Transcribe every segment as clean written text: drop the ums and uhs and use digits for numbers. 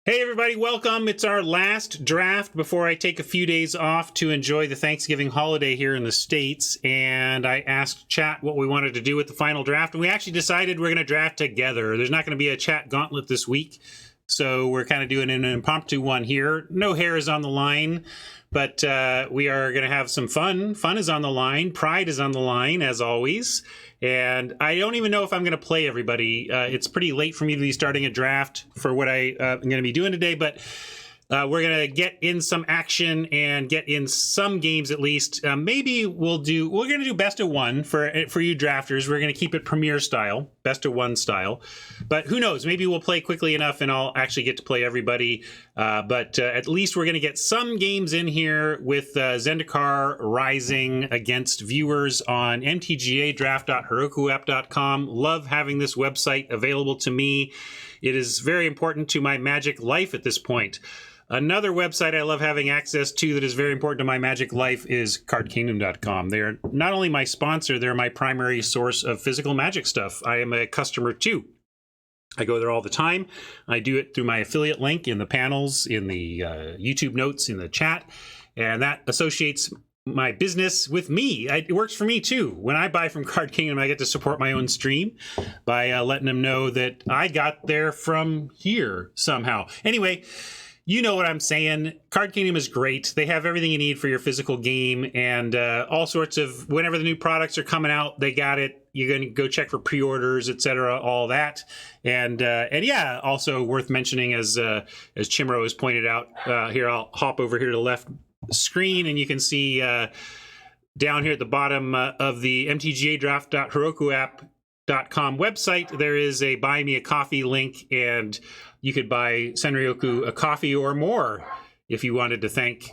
Hey everybody, welcome. It's our last draft before I take a few days off to enjoy the Thanksgiving holiday here in the States. And I asked chat what we wanted to do with the final draft, and we actually decided we're going to draft together. There's not going to be a chat gauntlet this week, so we're kind of doing an impromptu one here. No hair is on the line, but we are going to have some fun. Fun is on the line. Pride is on the line, as always. And I don't even know if I'm going to play everybody. It's pretty late for me to be starting a draft for what I'm going to be doing today, but we're going to get in some action and get in some games at least. Maybe we're going to do best of one for you drafters. We're going to keep it Premier style, best of one style. But who knows? Maybe we'll play quickly enough and I'll actually get to play everybody. But at least we're going to get some games in here with Zendikar rising against viewers on mtgadraft.herokuapp.com. Love having this website available to me. It is very important to my Magic life at this point. Another website I love having access to that is very important to my Magic life is cardkingdom.com. They are not only my sponsor, they're my primary source of physical Magic stuff. I am a customer too. I go there all the time. I do it through my affiliate link in the panels, in the YouTube notes, in the chat, and that associates my business with me. It works for me too. When I buy from Card Kingdom, I get to support my own stream by letting them know that I got there from here somehow. Anyway, you know what I'm saying. Card Kingdom is great. They have everything you need for your physical game and all sorts of, whenever the new products are coming out, they got it. You're going to go check for pre-orders, etc., all that. And yeah, also worth mentioning, as Chimro has pointed out, here, I'll hop over here to the left screen and you can see down here at the bottom of the mtgadraft.herokuapp.com website, there is a buy me a coffee link, and you could buy Senryoku a coffee or more if you wanted to thank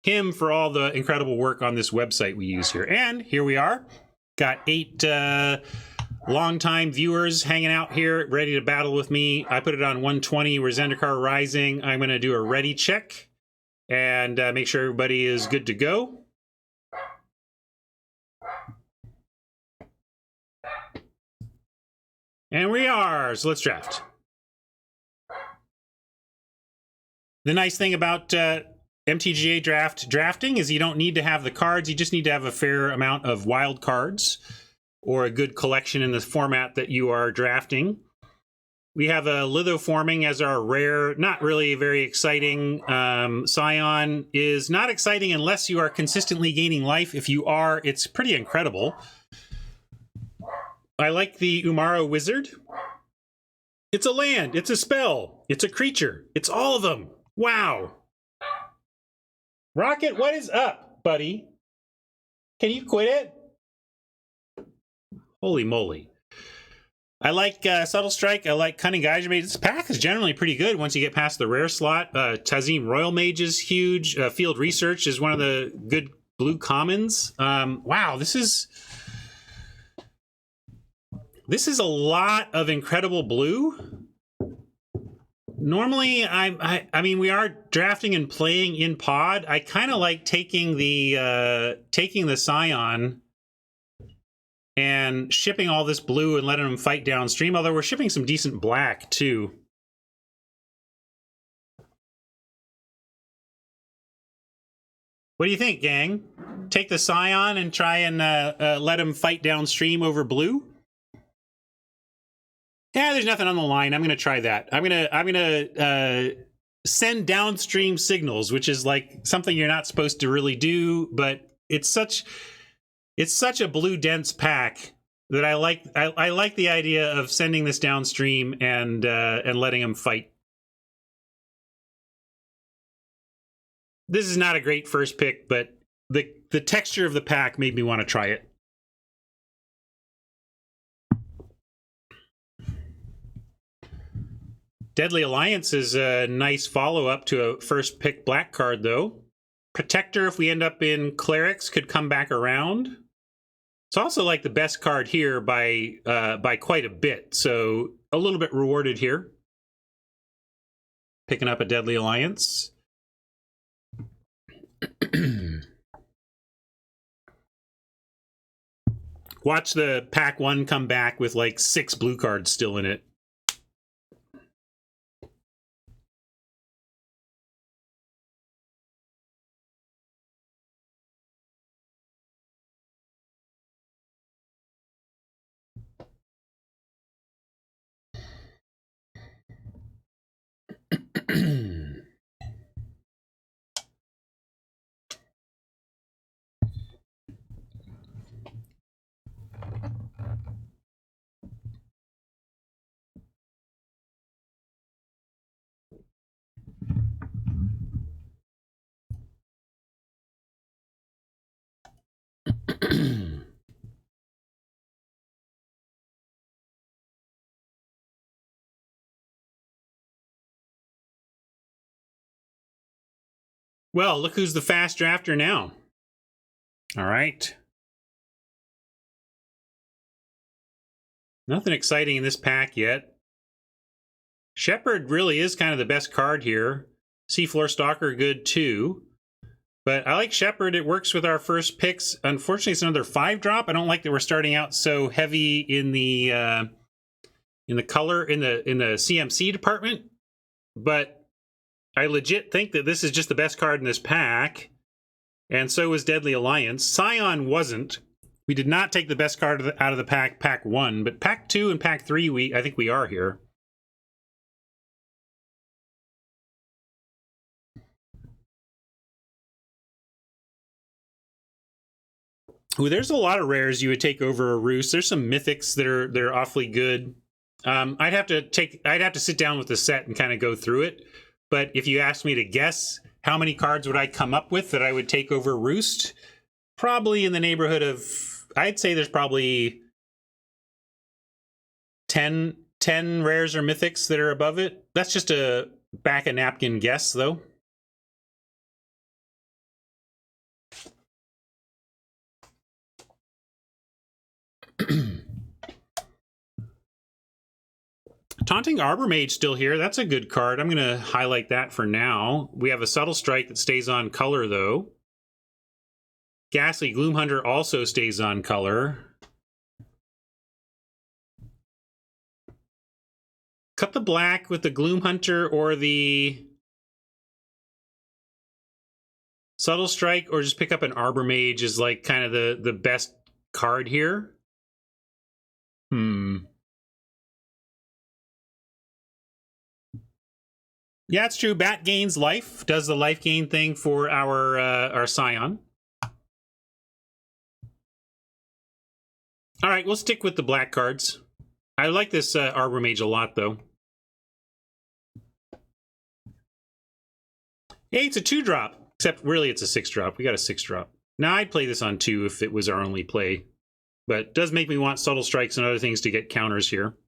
him for all the incredible work on this website we use here. And here we are. Got 8 longtime viewers hanging out here, ready to battle with me. I put it on 120. We're Zendikar Rising. I'm going to do a ready check and make sure everybody is good to go. And we are. So let's draft. The nice thing about MTGA drafting is you don't need to have the cards. You just need to have a fair amount of wild cards or a good collection in the format that you are drafting. We have a lithoforming as our rare, not really very exciting. Scion is not exciting unless you are consistently gaining life. If you are, it's pretty incredible. I like the Umaro Wizard. It's a land, it's a spell, it's a creature, it's all of them. Wow. Rocket, what is up, buddy? Can you quit it? Holy moly. I like Subtle Strike. I like Cunning Geyser Mage. This pack is generally pretty good once you get past the rare slot. Tazim Royal Mage is huge. Field Research is one of the good blue commons. Wow, this is a lot of incredible blue. Normally, I mean, we are drafting and playing in pod. I kind of like taking the Scion and shipping all this blue and letting them fight downstream, although we're shipping some decent black, too. What do you think, gang? Take the Scion and try and let him fight downstream over blue? Yeah, there's nothing on the line. I'm going to try that. I'm going to send downstream signals, which is like something you're not supposed to really do, but it's such a blue dense pack that I like the idea of sending this downstream and letting them fight. This is not a great first pick, but the texture of the pack made me want to try it. Deadly Alliance is a nice follow-up to a first pick black card, though. Protector, if we end up in Clerics, could come back around. It's also like the best card here by quite a bit, so a little bit rewarded here. Picking up a Deadly Alliance. Watch the pack 1 come back with like 6 blue cards still in it. Well, look who's the fast drafter now. All right. Nothing exciting in this pack yet. Shepherd really is kind of the best card here. Seafloor Stalker, good too. But I like Shepherd. It works with our first picks. Unfortunately, it's another 5-drop. I don't like that we're starting out so heavy in the color in the CMC department. But I legit think that this is just the best card in this pack. And so is Deadly Alliance. Scion wasn't. We did not take the best card out of the pack, pack 1, but pack 2 and pack 3, I think we are here. Ooh, there's a lot of rares you would take over a Roost. There's some mythics that are awfully good. I'd have to sit down with the set and kind of go through it. But if you asked me to guess how many cards would I come up with that I would take over Roost, probably in the neighborhood of, I'd say there's probably 10 rares or mythics that are above it. That's just a back a napkin guess, though. Taunting Arbor Mage still here. That's a good card. I'm going to highlight that for now. We have a Subtle Strike that stays on color, though. Ghastly Gloomhunter also stays on color. Cut the black with the Gloomhunter or the Subtle Strike, or just pick up an Arbor Mage is like kind of the best card here. Yeah, it's true. Bat gains life, does the life gain thing for our Scion. All right, we'll stick with the black cards. I like this Arbor Mage a lot, though. Hey, it's a 2-drop, except really it's a 6-drop. We got a 6-drop. Now, I'd play this on 2 if it was our only play, but it does make me want Subtle Strikes and other things to get counters here.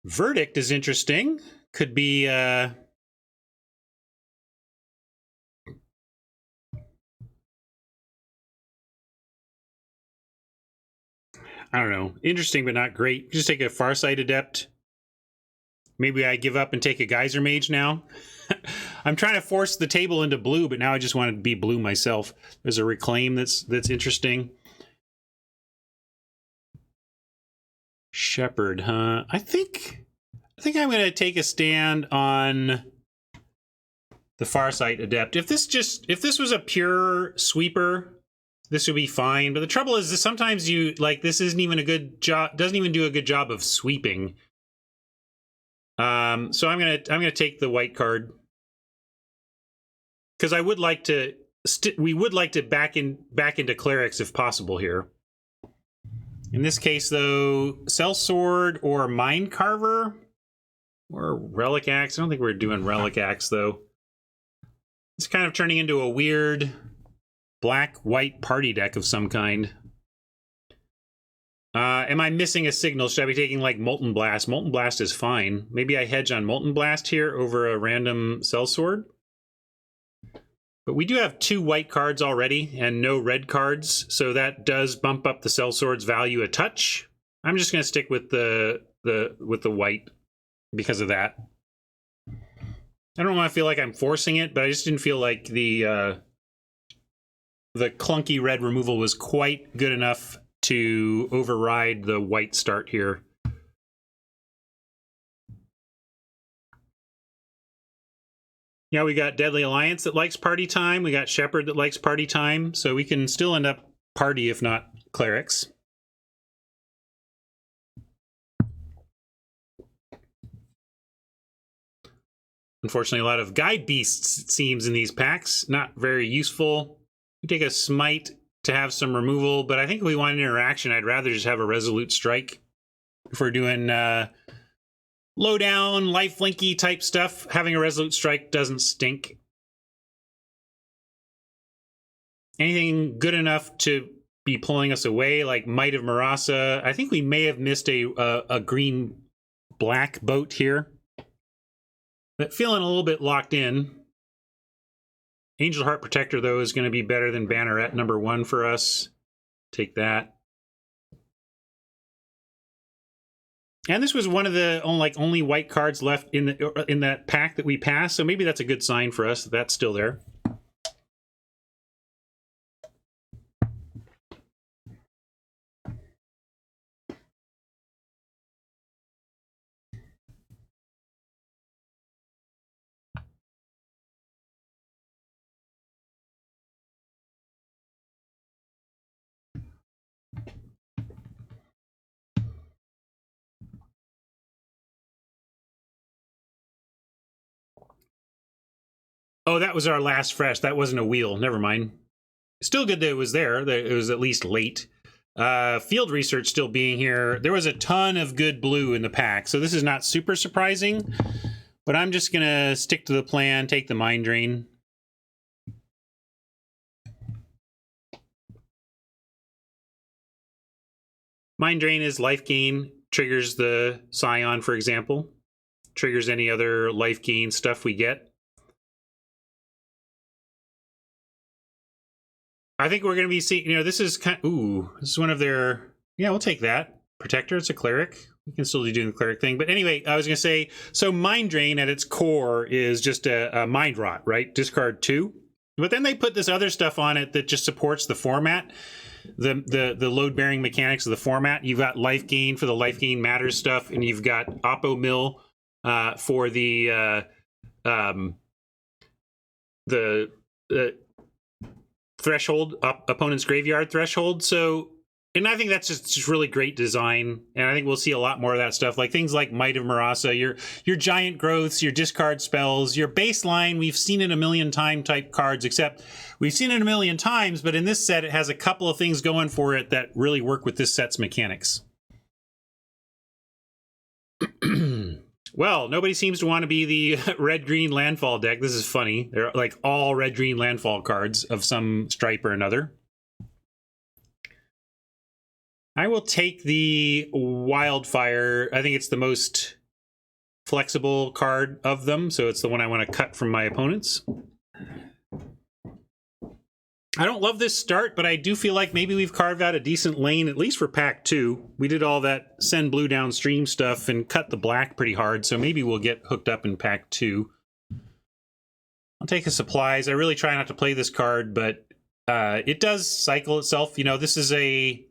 Verdict is interesting. Could be I don't know. Interesting, but not great. Just take a Farsight Adept. Maybe I give up and take a Geyser Mage now. I'm trying to force the table into blue, but now I just want to be blue myself. There's a Reclaim that's interesting. Shepherd, huh? I think I'm going to take a stand on the Farsight Adept. If this was a pure sweeper, this would be fine. But the trouble is that sometimes this isn't even a good job, doesn't even do a good job of sweeping. So I'm gonna take the white card because I would like to. We would like to back into clerics if possible here. In this case, though, Sellsword or Mind Carver or Relic Axe. I don't think we're doing Relic Axe though. It's kind of turning into a weird black-white party deck of some kind. Am I missing a signal? Should I be taking like Molten Blast? Molten Blast is fine. Maybe I hedge on Molten Blast here over a random Sellsword. But we do have 2 white cards already and no red cards, so that does bump up the Sellsword's value a touch. I'm just going to stick with the white because of that. I don't want to feel like I'm forcing it, but I just didn't feel like the clunky red removal was quite good enough to override the white start here. Yeah, we got Deadly Alliance that likes party time. We got Shepherd that likes party time. So we can still end up party if not clerics. Unfortunately, a lot of guide beasts, it seems, in these packs. Not very useful. We take a smite to have some removal, but I think if we want an interaction, I'd rather just have a resolute strike. If we're doing low down, lifelinky type stuff, having a resolute strike doesn't stink. Anything good enough to be pulling us away, like Might of Marasa. I think we may have missed a green-black boat here. But feeling a little bit locked in. Angel Heart Protector, though, is going to be better than Banneret #1 for us. Take that. And this was one of the only white cards left in that pack that we passed, so maybe that's a good sign for us that that's still there. Oh, that was our last fresh. That wasn't a wheel. Never mind. Still good that it was there. That it was at least late. Field research still being here. There was a ton of good blue in the pack, so this is not super surprising. But I'm just going to stick to the plan, take the Mind Drain. Mind Drain is life gain. Triggers the Scion, for example. Triggers any other life gain stuff we get. I think we're going to be seeing, this is kind of, this is one of their, yeah, we'll take that. Protector, it's a cleric. We can still be doing the cleric thing. But anyway, I was going to say, so Mind Drain at its core is just a Mind Rot, right? Discard 2. But then they put this other stuff on it that just supports the format, the load-bearing mechanics of the format. You've got Life Gain for the Life Gain Matters stuff, and you've got Oppo Mill for the threshold, opponent's graveyard threshold. So, and I think that's just really great design, and I think we'll see a lot more of that stuff, like things like Might of Marasa, your giant growths, your discard spells, your baseline. We've seen it a million time type cards, except we've seen it a million times, but in this set it has a couple of things going for it that really work with this set's mechanics. Well, nobody seems to want to be the red-green landfall deck. This is funny. They're like all red-green landfall cards of some stripe or another. I will take the Wildfire. I think it's the most flexible card of them, so it's the one I want to cut from my opponents. I don't love this start, but I do feel like maybe we've carved out a decent lane, at least for pack 2. We did all that send blue downstream stuff and cut the black pretty hard, so maybe we'll get hooked up in pack 2. I'll take the supplies. I really try not to play this card, but it does cycle itself. This is the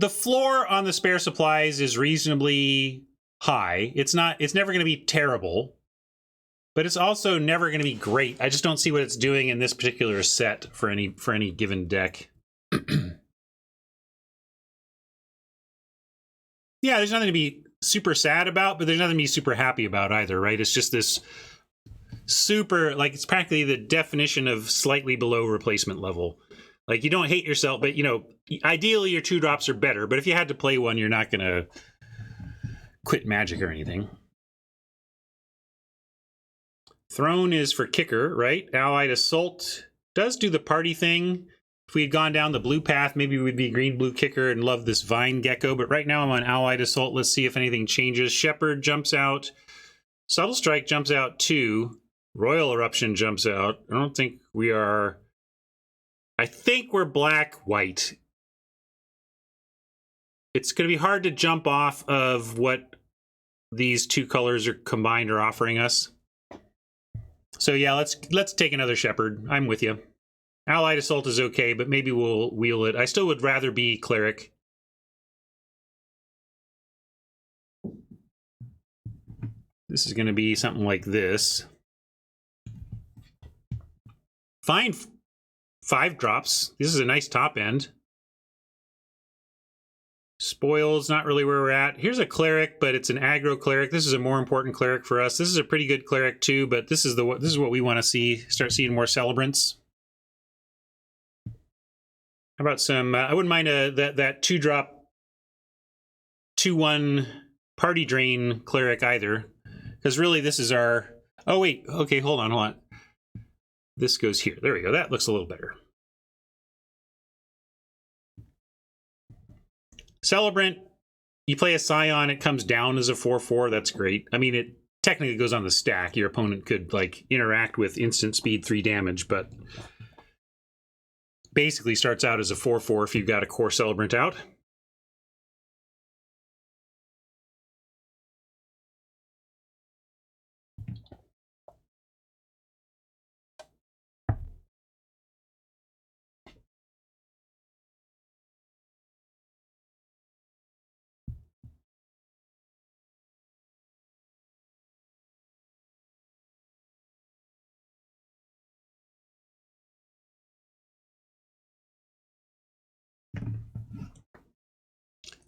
floor on the spare supplies is reasonably high. It's never going to be terrible. But it's also never going to be great. I just don't see what it's doing in this particular set for any given deck. Yeah, there's nothing to be super sad about, but there's nothing to be super happy about either, right? It's just this super, it's practically the definition of slightly below replacement level. Like, you don't hate yourself, but, ideally your 2-drops are better, but if you had to play one, you're not going to quit Magic or anything. Throne is for kicker, right? Allied Assault does do the party thing. If we had gone down the blue path, maybe we'd be green-blue kicker and love this Vine Gecko, but right now I'm on Allied Assault. Let's see if anything changes. Shepherd jumps out. Subtle Strike jumps out too. Royal Eruption jumps out. I don't think we are... I think we're black-white. It's going to be hard to jump off of what these two colors are combined are offering us. So yeah, let's take another Shepherd. I'm with you. Allied Assault is okay, but maybe we'll wheel it. I still would rather be Cleric. This is going to be something like this. Fine 5 drops. This is a nice top end. Spoils, not really where we're at. Here's a cleric, but it's an aggro cleric. This is a more important cleric for us. This is a pretty good cleric too, but this is what we want to see. Start seeing more celebrants. How about some? I wouldn't mind that 2-drop 2/1 party drain cleric either, because really this is our. Oh wait, okay, hold on. This goes here. There we go. That looks a little better. Celebrant, you play a Scion, it comes down as a 4/4. That's great. I mean, it technically goes on the stack. Your opponent could like interact with instant speed 3 damage, but basically starts out as a 4/4 if you've got a core Celebrant out.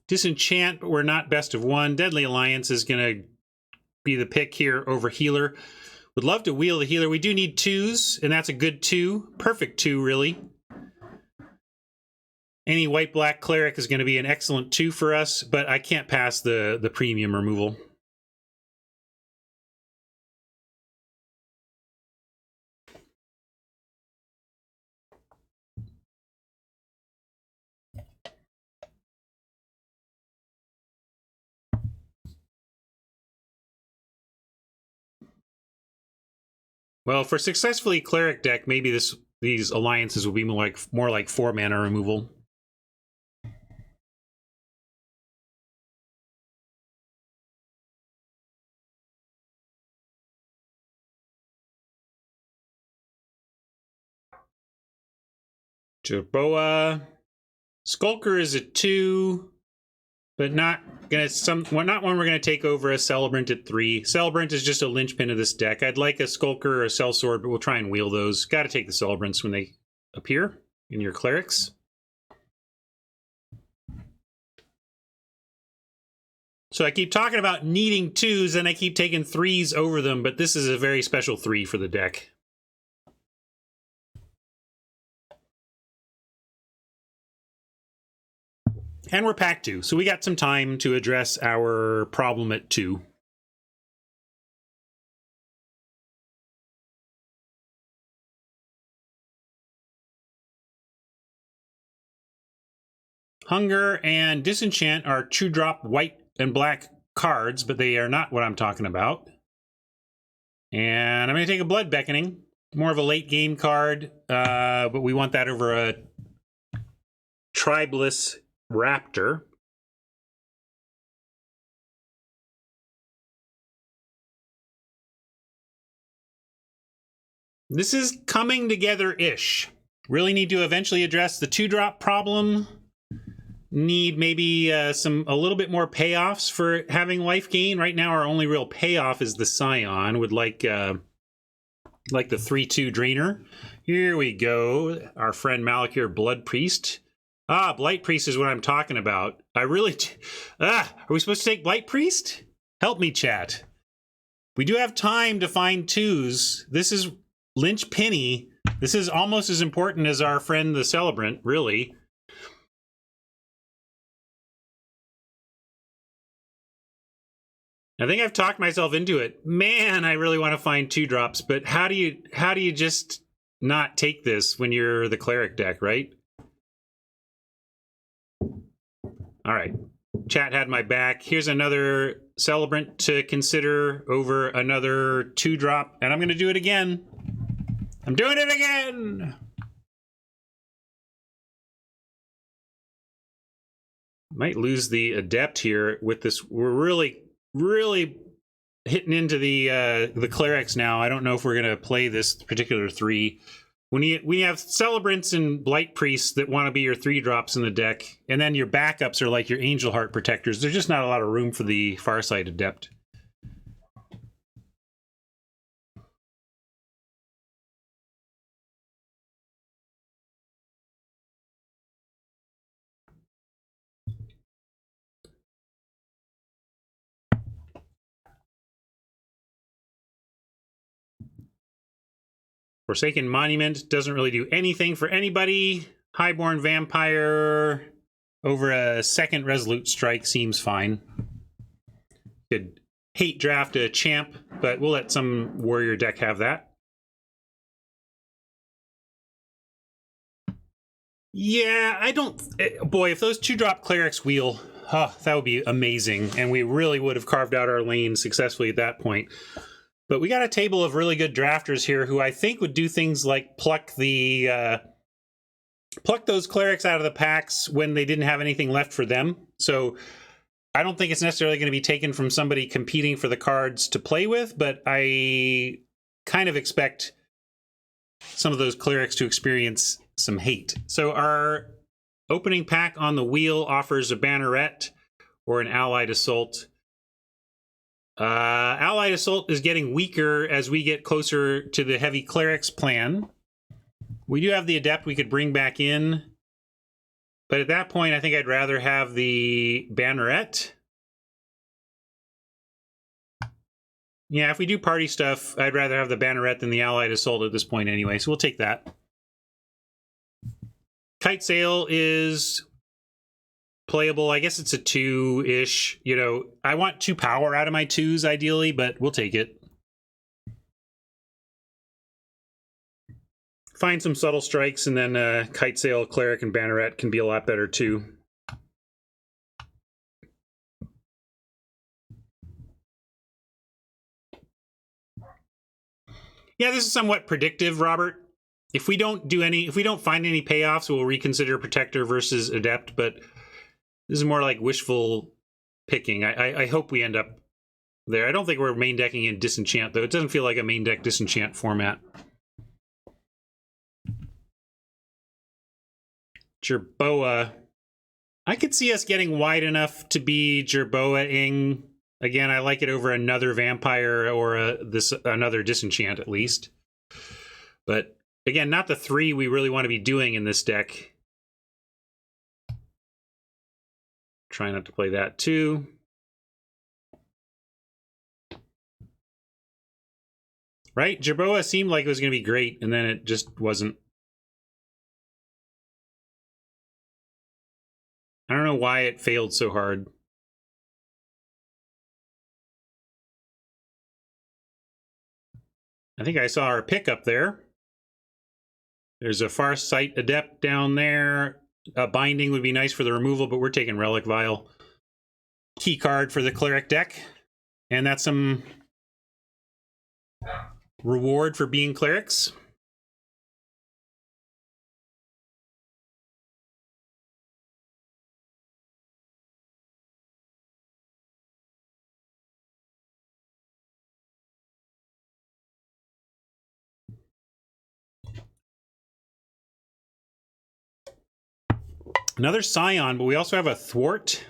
Disenchant, but we're not best of 1. Deadly Alliance is going to be the pick here over Healer. Would love to wheel the Healer. We do need 2s, and that's a good 2. Perfect 2, really. Any white-black cleric is going to be an excellent 2 for us, but I can't pass the premium removal. Well, for successfully cleric deck, maybe these alliances will be more like 4 mana removal. Boa. Skulker is a 2, but not one we're gonna take over a Celebrant at 3. Celebrant is just a linchpin of this deck. I'd like a Skulker or a Sellsword, but we'll try and wheel those. Got to take the Celebrants when they appear in your clerics. So I keep talking about needing 2s, and I keep taking 3s over them, but this is a very special 3 for the deck. And we're pack 2, so we got some time to address our problem at 2. Hunger and Disenchant are 2-drop white and black cards, but they are not what I'm talking about. And I'm going to take a Blood Beckoning. More of a late game card, but we want that over a Tribeless Raptor. This is coming together-ish. Really need to eventually address the 2-drop problem. Need maybe a little bit more payoffs for having life gain. Right now, our only real payoff is the Scion. Would like the 3/2 Drainer. Here we go. Our friend Malakir Blood Priest. Blight Priest is what I'm talking about. Are we supposed to take Blight Priest? Help me, chat. We do have time to find 2s. This is Lynch Penny. This is almost as important as our friend the Celebrant, really. I think I've talked myself into it. Man, I really want to find 2-drops, but how do you just not take this when you're the cleric deck, right? All right, chat had my back. Here's another Celebrant to consider over another 2-drop, and I'm going to do it again. I'm doing it again! Might lose the Adept here with this. We're really hitting into the clerics now. I don't know if we're going to play this particular 3. When you have Celebrants and Blight Priests that want to be your 3-drops in the deck, and then your backups are like your Angel Heart Protectors, there's just not a lot of room for the Farsight Adept. Forsaken Monument doesn't really do anything for anybody. Highborn Vampire over a second Resolute Strike seems fine. Could hate draft a champ, but we'll let some warrior deck have that. Yeah, I don't... Boy, if those 2-drop clerics wheel, that would be amazing, and we really would have carved out our lane successfully at that point. But we got a table of really good drafters here who I think would do things like pluck those clerics out of the packs when they didn't have anything left for them. So I don't think it's necessarily going to be taken from somebody competing for the cards to play with, but I kind of expect some of those clerics to experience some hate. So our opening pack on the wheel offers a Banneret or an Allied Assault. Allied Assault is getting weaker as we get closer to the heavy clerics plan. We do have the Adept we could bring back in, but at that point I think I'd rather have the Banneret. Yeah, if we do party stuff, I'd rather have the Banneret than the Allied Assault at this point anyway, so we'll take that. Kite Sail is playable. I guess it's a 2-ish. You know, I want 2 power out of my 2s ideally, but we'll take it. Find some subtle strikes, and then Kite Sail, Cleric, and Banneret can be a lot better too. Yeah, this is somewhat predictive, Robert. If we don't find any payoffs, we'll reconsider Protector versus Adept, but this is more like wishful picking. I hope we end up there. I don't think we're main decking in Disenchant, though. It doesn't feel like a main deck Disenchant format. Jerboa. I could see us getting wide enough to be Jerboa-ing. Again, I like it over another Vampire or another Disenchant, at least. But, again, not the 3 we really want to be doing in this deck. Try not to play that too. Right? Jerboa seemed like it was going to be great, and then it just wasn't. I don't know why it failed so hard. I think I saw our pick up there. There's a Farsight Adept down there. A Binding would be nice for the removal, but we're taking Relic Vial. Key card for the Cleric deck. And that's some reward for being Clerics. Another Scion, but we also have a Thwart.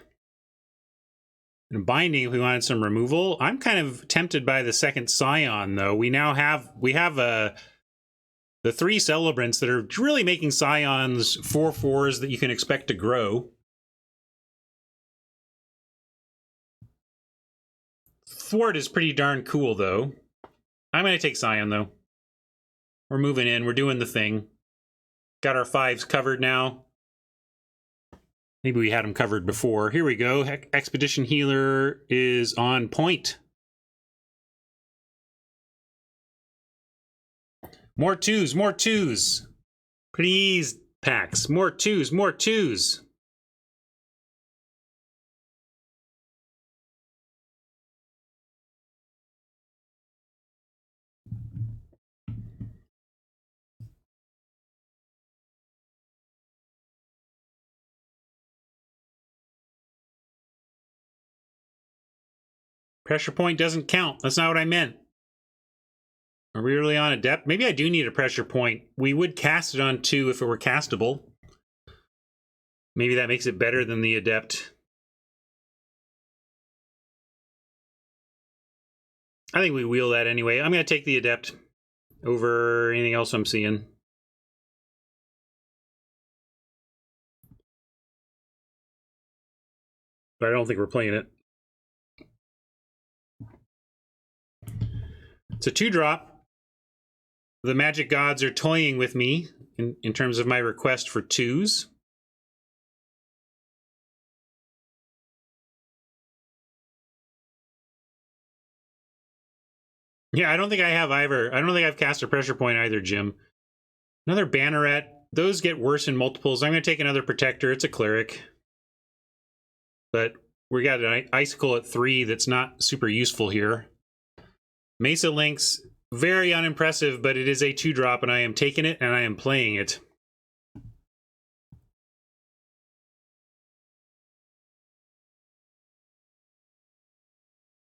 And Binding if we wanted some removal. I'm kind of tempted by the second Scion, though. We have the 3 Celebrants that are really making Scions 4/4s that you can expect to grow. Thwart is pretty darn cool, though. I'm going to take Scion, though. We're moving in. We're doing the thing. Got our 5s covered now. Maybe we had them covered before. Here we go. Expedition Healer is on point. More 2s, more 2s. Please, packs. More 2s, more 2s. Pressure point doesn't count. That's not what I meant. Are we really on Adept? Maybe I do need a pressure point. We would cast it on 2 if it were castable. Maybe that makes it better than the Adept. I think we wheel that anyway. I'm going to take the Adept over anything else I'm seeing. But I don't think we're playing it. It's a 2-drop. the magic gods are toying with me in terms of my request for 2s. Yeah, I don't think I have either. I don't think I've cast a pressure point either, Jim. Another Banneret. Those get worse in multiples. I'm going to take another Protector. It's a Cleric. But we got an Icicle at 3 that's not super useful here. Mesa Lynx, very unimpressive, but it is a 2-drop, and I am taking it, and I am playing it.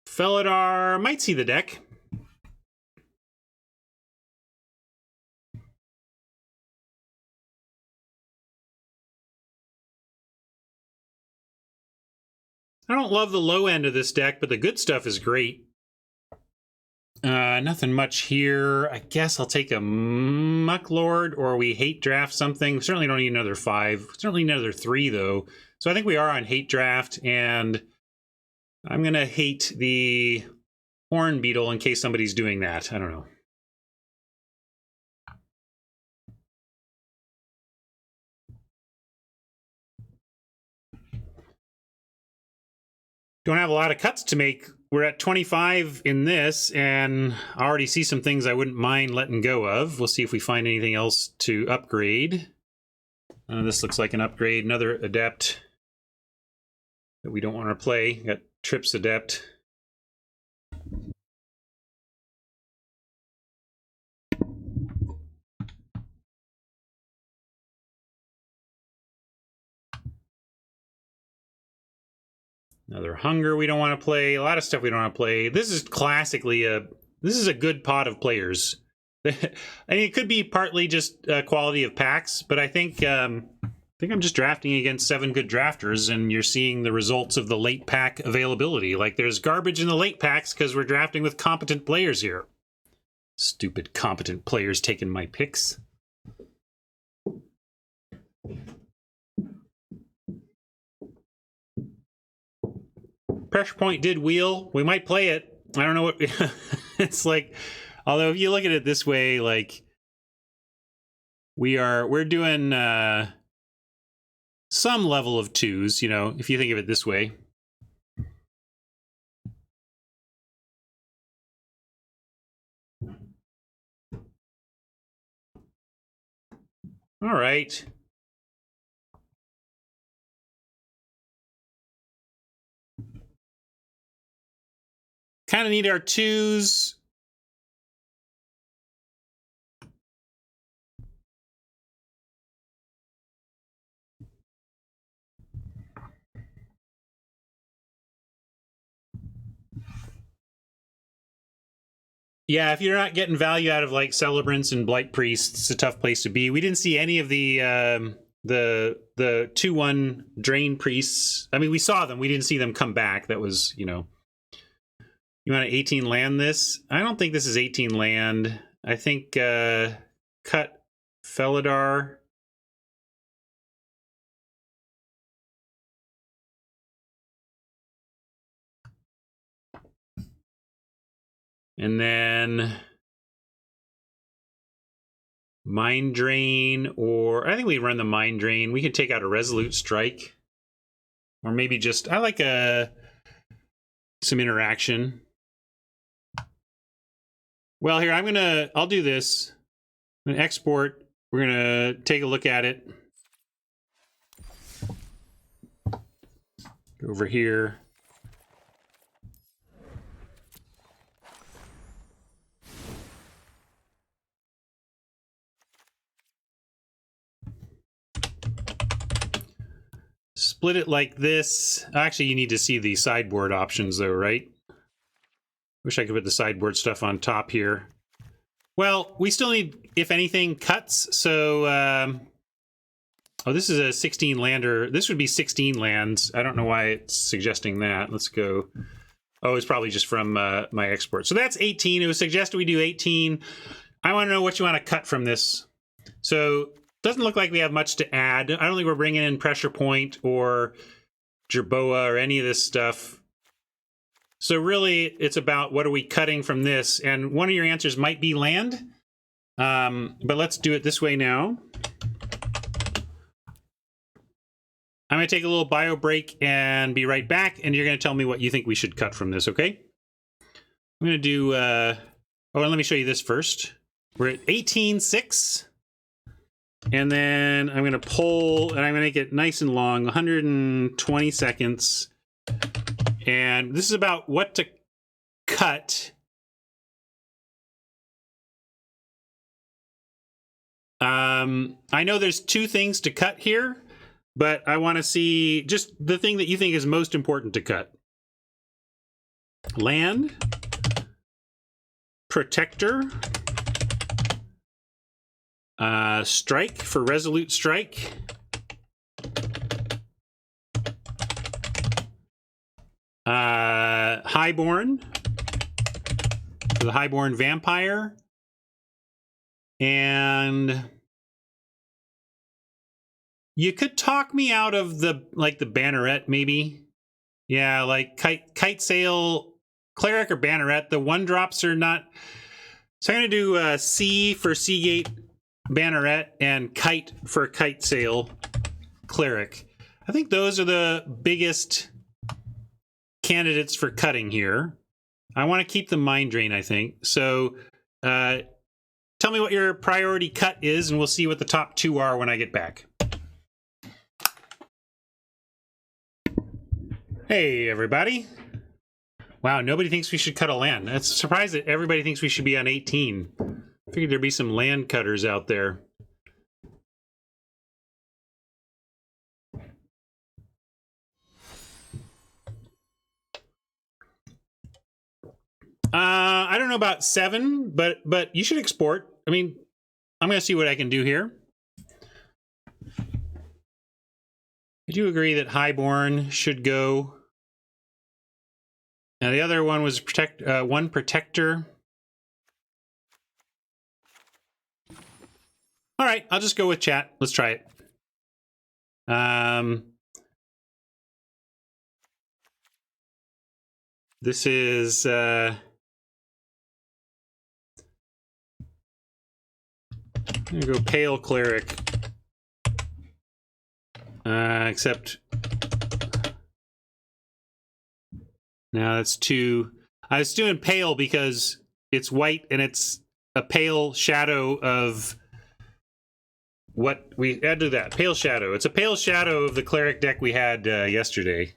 Felidar might see the deck. I don't love the low end of this deck, but the good stuff is great. Nothing much here. I guess I'll take a Mucklord, or we hate draft something. We certainly don't need another 5. Certainly another 3, though. So I think we are on hate draft, and I'm going to hate the Horn Beetle in case somebody's doing that. I don't know. Don't have a lot of cuts to make. We're at 25 in this, and I already see some things I wouldn't mind letting go of. We'll see if we find anything else to upgrade. This looks like an upgrade. Another Adept that we don't want to play. Got Trips Adept. Another Hunger we don't want to play. A lot of stuff we don't want to play. This is classically this is a good pot of players. I mean, it could be partly just quality of packs, but I think I'm just drafting against 7 good drafters, and you're seeing the results of the late pack availability. Like, there's garbage in the late packs because we're drafting with competent players here. Stupid competent players taking my picks. Pressure Point did wheel. We might play it. I don't know what it's like. Although if you look at it this way, like we're doing some level of 2s, you know, if you think of it this way. All right. Kind of need our 2s. Yeah, if you're not getting value out of like Celebrants and Blight Priests, it's a tough place to be. We didn't see any of the 2/1 Drain Priests. I mean, we saw them. We didn't see them come back. That was, you know. You want to 18 land this? I don't think this is 18 land. I think cut Felidar. And then Mind Drain, or I think we run the Mind Drain. We can take out a Resolute Strike. Or maybe just, I like some interaction. Well, here, I'll do this. I'm gonna export. We're gonna take a look at it. Go over here. Split it like this. Actually, you need to see the sideboard options though, right? Wish I could put the sideboard stuff on top here. Well, we still need, if anything, cuts. So, oh, this is a 16 lander. This would be 16 lands. I don't know why it's suggesting that. Let's go. Oh, it's probably just from my export. So that's 18. It was suggested we do 18. I want to know what you want to cut from this. So, doesn't look like we have much to add. I don't think we're bringing in Pressure Point or Jerboa or any of this stuff. So really, it's about what are we cutting from this? And one of your answers might be land. But let's do it this way now. I'm going to take a little bio break and be right back, and you're going to tell me what you think we should cut from this, okay? I'm going to do... oh, let me show you this first. We're at 18.6. And then I'm going to pull, and I'm going to make it nice and long, 120 seconds. And this is about what to cut. I know there's two things to cut here, but I want to see just the thing that you think is most important to cut. Land, protector, strike for resolute strike, highborn for the highborn vampire, and you could talk me out of the the banneret, maybe. Yeah, like kite sail cleric or banneret. The 1-drops are not. So I'm gonna do C for Seagate banneret and kite for kite sail cleric. I think those are the biggest candidates for cutting here. I want to keep the mind drain, I think. So tell me what your priority cut is, and we'll see what the top 2 are when I get back. Hey, everybody. Wow, nobody thinks we should cut a land. That's surprised that everybody thinks we should be on 18. I figured there'd be some land cutters out there. I don't know about 7, but you should export. I mean, I'm going to see what I can do here. I do agree that highborn should go. Now the other one was one protector. All right, I'll just go with chat. Let's try it. This is I'm gonna go pale cleric. Except now that's 2. I was doing pale because it's white and it's a pale shadow of what we add to that. Pale shadow. It's a pale shadow of the cleric deck we had yesterday.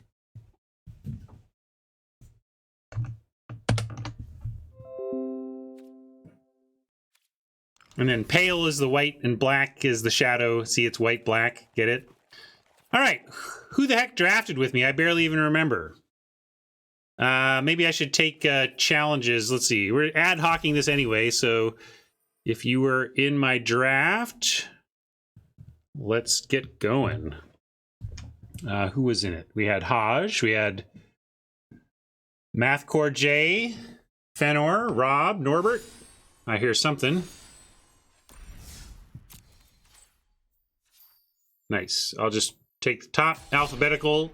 And then pale is the white and black is the shadow. See, it's white, black. Get it? All right. Who the heck drafted with me? I barely even remember. Maybe I should take challenges. Let's see. We're ad hocing this anyway, so if you were in my draft, let's get going. Who was in it? We had Haj. We had Mathcore J, Fenor, Rob, Norbert. I hear something. Nice. I'll just take the top alphabetical.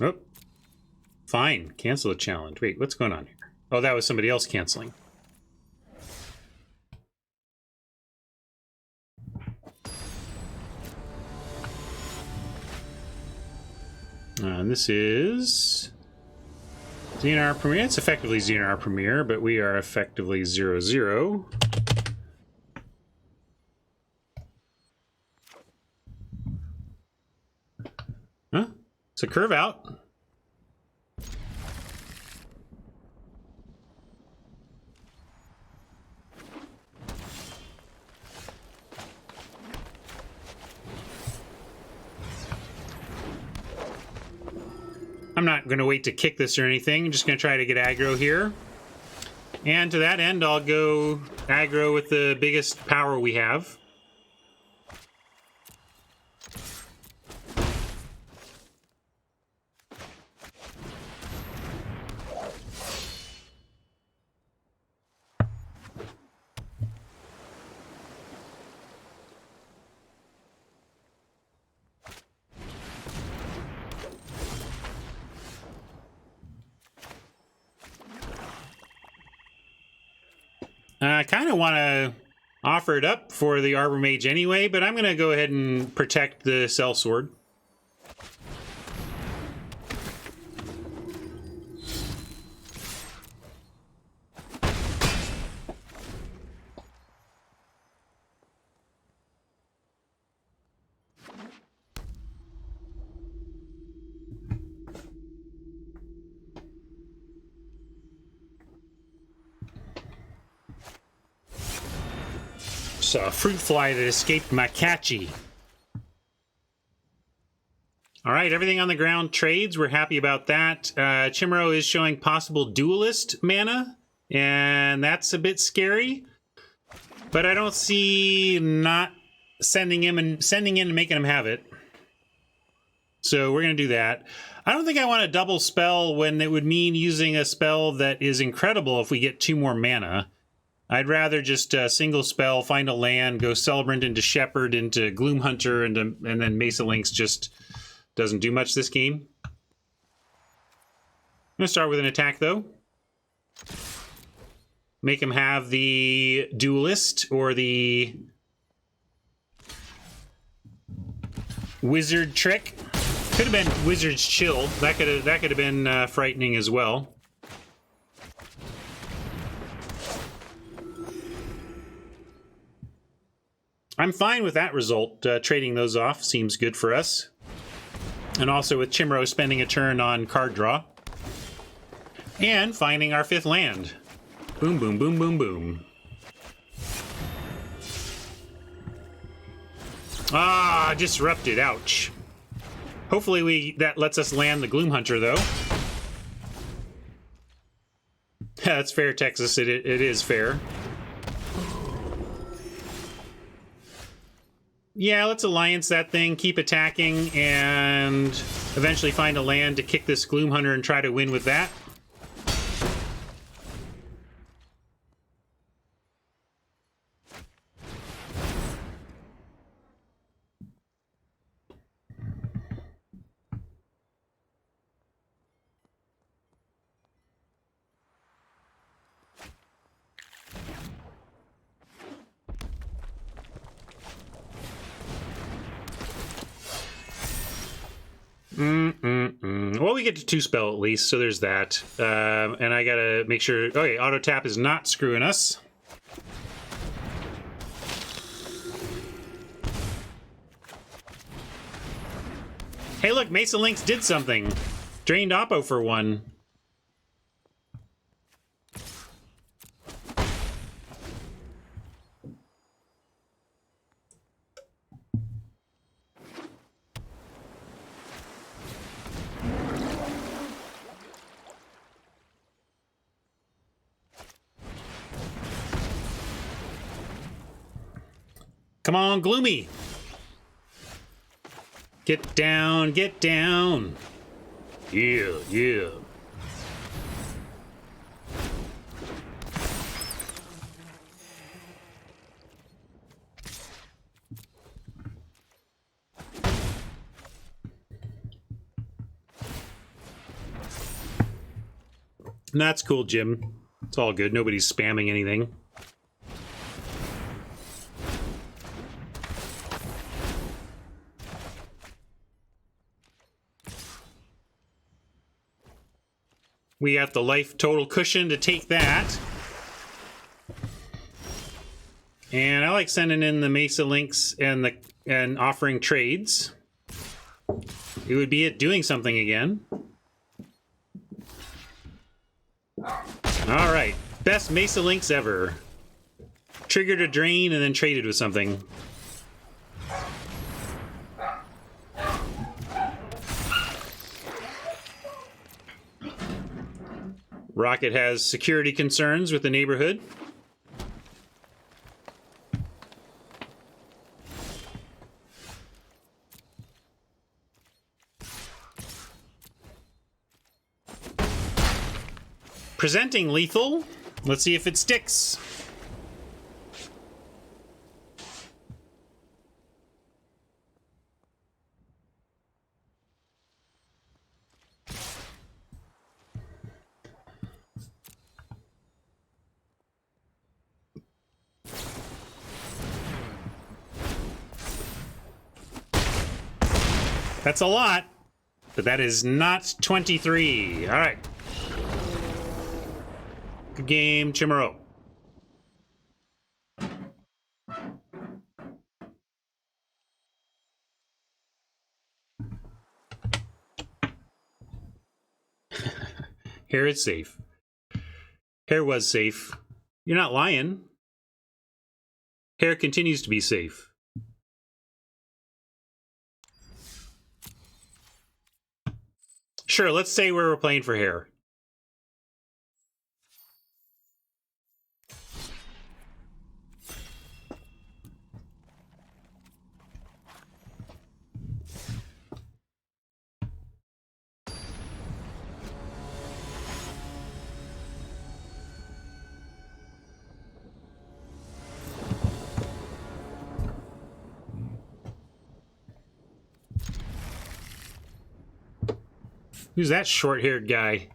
Oh, fine. Cancel the challenge. Wait, what's going on here? Oh, that was somebody else canceling. And this is ZNR Premiere. It's effectively ZNR Premiere, but we are effectively 0-0. Huh? It's a curve out. I'm not going to wait to kick this or anything. I'm just going to try to get aggro here. And to that end, I'll go aggro with the biggest power we have. I kind of want to offer it up for the Arbor Mage anyway, but I'm going to go ahead and protect the Sellsword. Saw a fruit fly that escaped my catchy. All right, everything on the ground trades. We're happy about that. Chimero is showing possible duelist mana, and that's a bit scary. But I don't see not sending in and making him have it. So we're going to do that. I don't think I want a double spell when it would mean using a spell that is incredible if we get 2 more mana. I'd rather just single spell, find a land, go Celebrant into Shepherd, into Gloomhunter, and then Mesa Lynx just doesn't do much this game. I'm going to start with an attack, though. Make him have the Duelist or the Wizard Trick. Could have been Wizard's Chill. That could have been frightening as well. I'm fine with that result. Trading those off seems good for us. And also with Chimero spending a turn on card draw. And finding our 5th land. Boom, boom, boom, boom, boom. Ah, disrupted. Ouch. Hopefully that lets us land the Gloomhunter, though. That's fair, Texas. It is fair. Yeah, let's alliance that thing, keep attacking, and eventually find a land to kick this Gloomhunter and try to win with that. Well, we get to 2 spell at least, so there's that. And I gotta make sure... Okay, auto tap is not screwing us. Hey, look, Mesa Lynx did something. Drained Oppo for 1. Come on, Gloomy. Get down, get down. Yeah, yeah. That's cool, Jim. It's all good. Nobody's spamming anything. We got the life total cushion to take that. And I like sending in the Mesa Lynx and offering trades. It would be it doing something again. All right, best Mesa Lynx ever. Triggered a drain and then traded with something. Rocket has security concerns with the neighborhood. Presenting lethal. Let's see if it sticks. That's a lot, but that is not 23. All right. Good game, Chimero. Hair is safe. Hair was safe. You're not lying. Hair continues to be safe. Sure, let's say we're playing for hair. Who's that short-haired guy?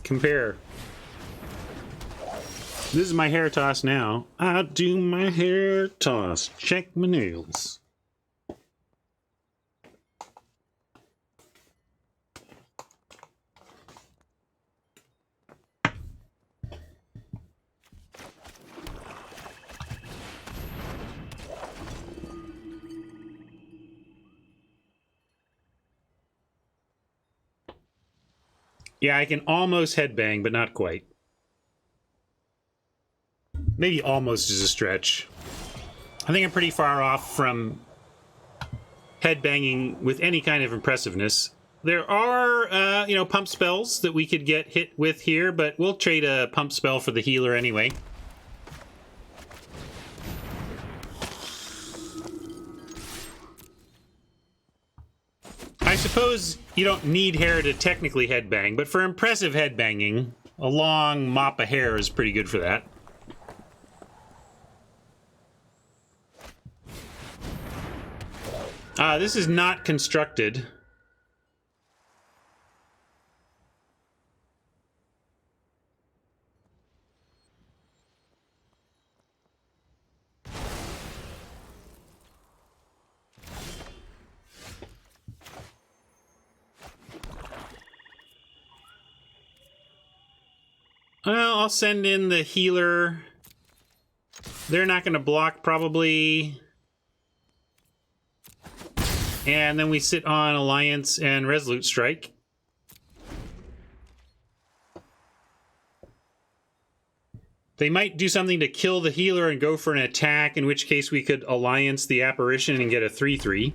Compare. This is my hair toss now. I do my hair toss. Check my nails. Yeah, I can almost headbang, but not quite. Maybe almost is a stretch. I think I'm pretty far off from headbanging with any kind of impressiveness. There are, pump spells that we could get hit with here, but we'll trade a pump spell for the healer anyway. I suppose you don't need hair to technically headbang, but for impressive headbanging, a long mop of hair is pretty good for that. This is not constructed. Well, I'll send in the healer. They're not going to block, probably. And then we sit on Alliance and Resolute Strike. They might do something to kill the healer and go for an attack, in which case we could Alliance the Apparition and get a 3/3.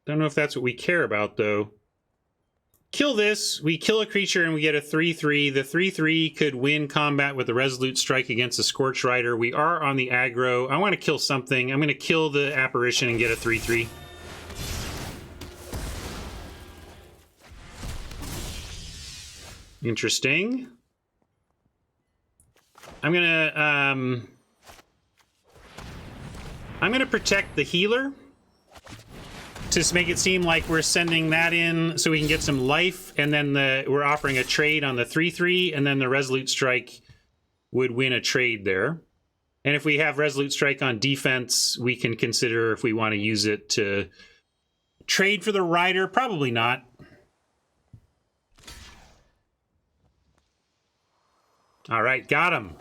Don't know if that's what we care about, though. Kill this, we kill a creature and we get a 3/3. The 3/3 could win combat with a Resolute Strike against a Scorch Rider. We are on the aggro. I want to kill something. I'm going to kill the Apparition and get a 3/3. Interesting. I'm going to protect the healer to make it seem like we're sending that in so we can get some life, and then we're offering a trade on the 3/3, and then the Resolute Strike would win a trade there. And if we have Resolute Strike on defense, we can consider if we want to use it to trade for the Rider. Probably not. All right, got him.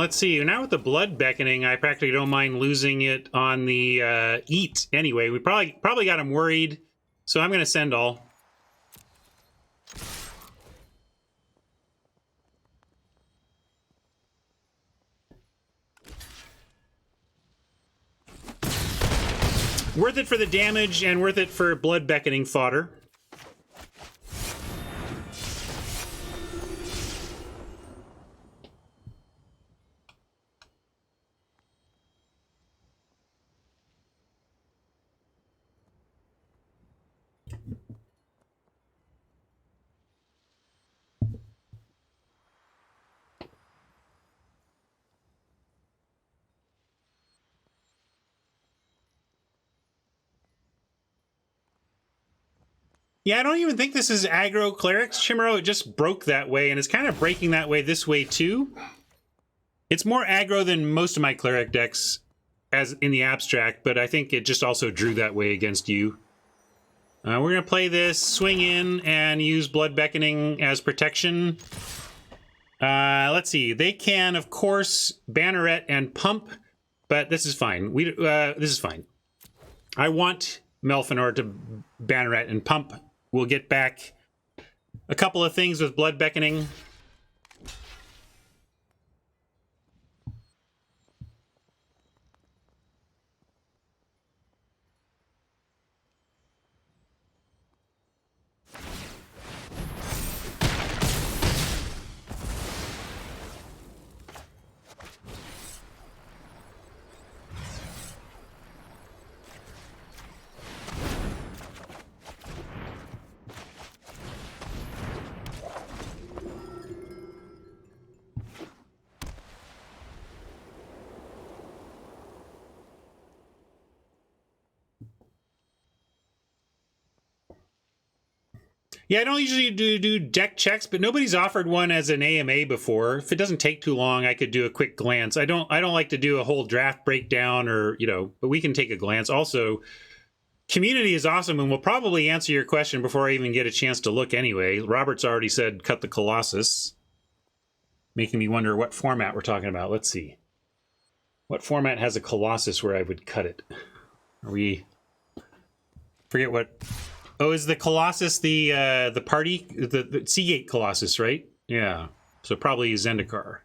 Let's see. Now with the Blood Beckoning, I practically don't mind losing it on the Eat anyway. We probably got him worried, so I'm going to send all. Worth it for the damage and worth it for Blood Beckoning fodder. Yeah, I don't even think this is aggro clerics, Chimero. It just broke that way, and it's kind of breaking that way this way, too. It's more aggro than most of my cleric decks as in the abstract, but I think it just also drew that way against you. We're going to play this, swing in, and use Blood Beckoning as protection. Let's see. They can, of course, Banneret and Pump, but this is fine. This is fine. I want Melfinor to Banneret and Pump. We'll get back a couple of things with Blood Beckoning. Yeah, I don't usually do deck checks, but nobody's offered one as an AMA before. If it doesn't take too long, I could do a quick glance. I don't like to do a whole draft breakdown or, but we can take a glance. Also, community is awesome, and we'll probably answer your question before I even get a chance to look anyway. Robert's already said cut the Colossus, making me wonder what format we're talking about. Let's see. What format has a Colossus where I would cut it? Are we... Forget what... Oh, is the Colossus the party? The Seagate Colossus, right? Yeah. So probably Zendikar.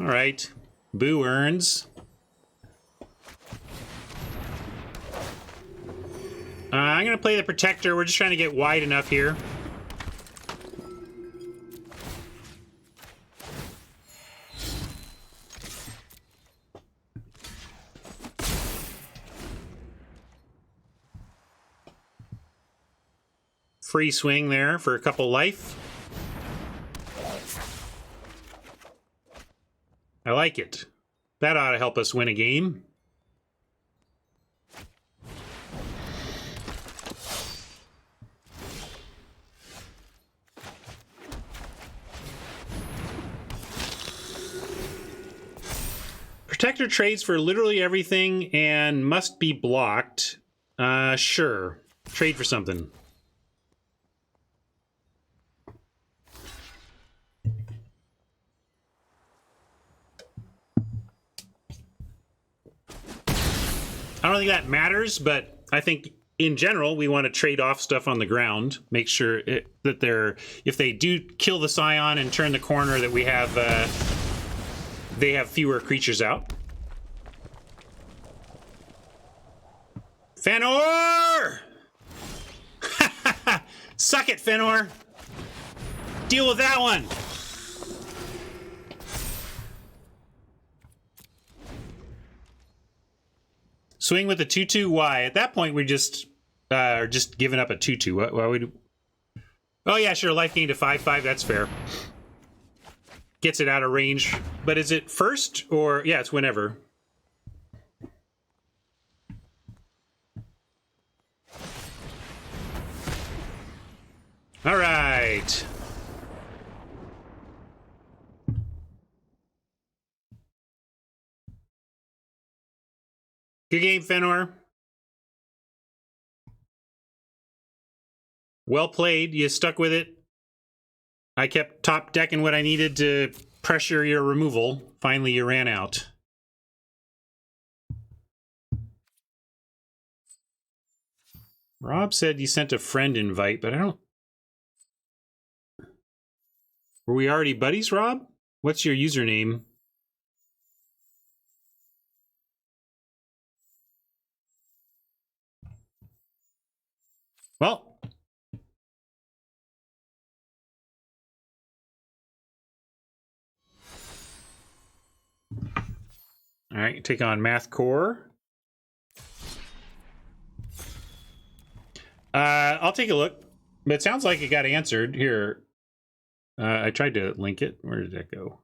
All right. Boo earns. I'm going to play the Protector. We're just trying to get wide enough here. Free swing there for a couple life. I like it. That ought to help us win a game. Protector trades for literally everything and must be blocked. Sure. Trade for something. I don't think that matters, but I think in general we want to trade off stuff on the ground. Make sure that they're, if they do kill the Scion and turn the corner, that we have they have fewer creatures out. Fëanor! Suck it, Fëanor! Deal with that one! Swing with the 2/2. Why? At that point, we just are just giving up a 2/2. Why would? Oh yeah, sure. Life gain to 5/5. That's fair. Gets it out of range. But is it first or yeah? It's whenever. All right. Good game, Fëanor. Well played. You stuck with it. I kept top decking what I needed to pressure your removal. Finally, you ran out. Rob said you sent a friend invite, but I don't... Were we already buddies, Rob? What's your username? Well... All right, take on Math Core. I'll take a look. But it sounds like it got answered. Here. I tried to link it. Where did that go?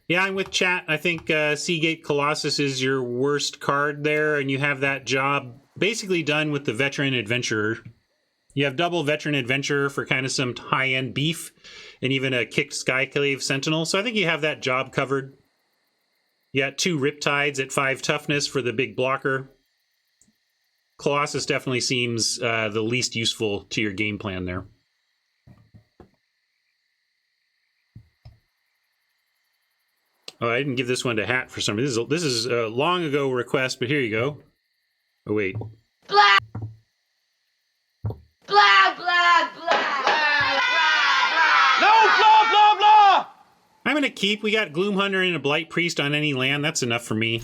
Yeah, I'm with chat. I think Seagate Colossus is your worst card there, and you have that job basically done with the Veteran Adventurer. You have double Veteran Adventurer for kind of some high-end beef, and even a kicked Skyclave Sentinel. So I think you have that job covered. You got 2 Riptides at 5 toughness for the big blocker. Colossus definitely seems the least useful to your game plan there. Oh, I didn't give this one to Hat for some reason. This is a long ago request, but here you go. Oh, wait. Blah! Blah, blah, blah, blah, blah. No, blah, blah, blah! I'm going to keep. We got Gloomhunter and a Blight Priest on any land. That's enough for me.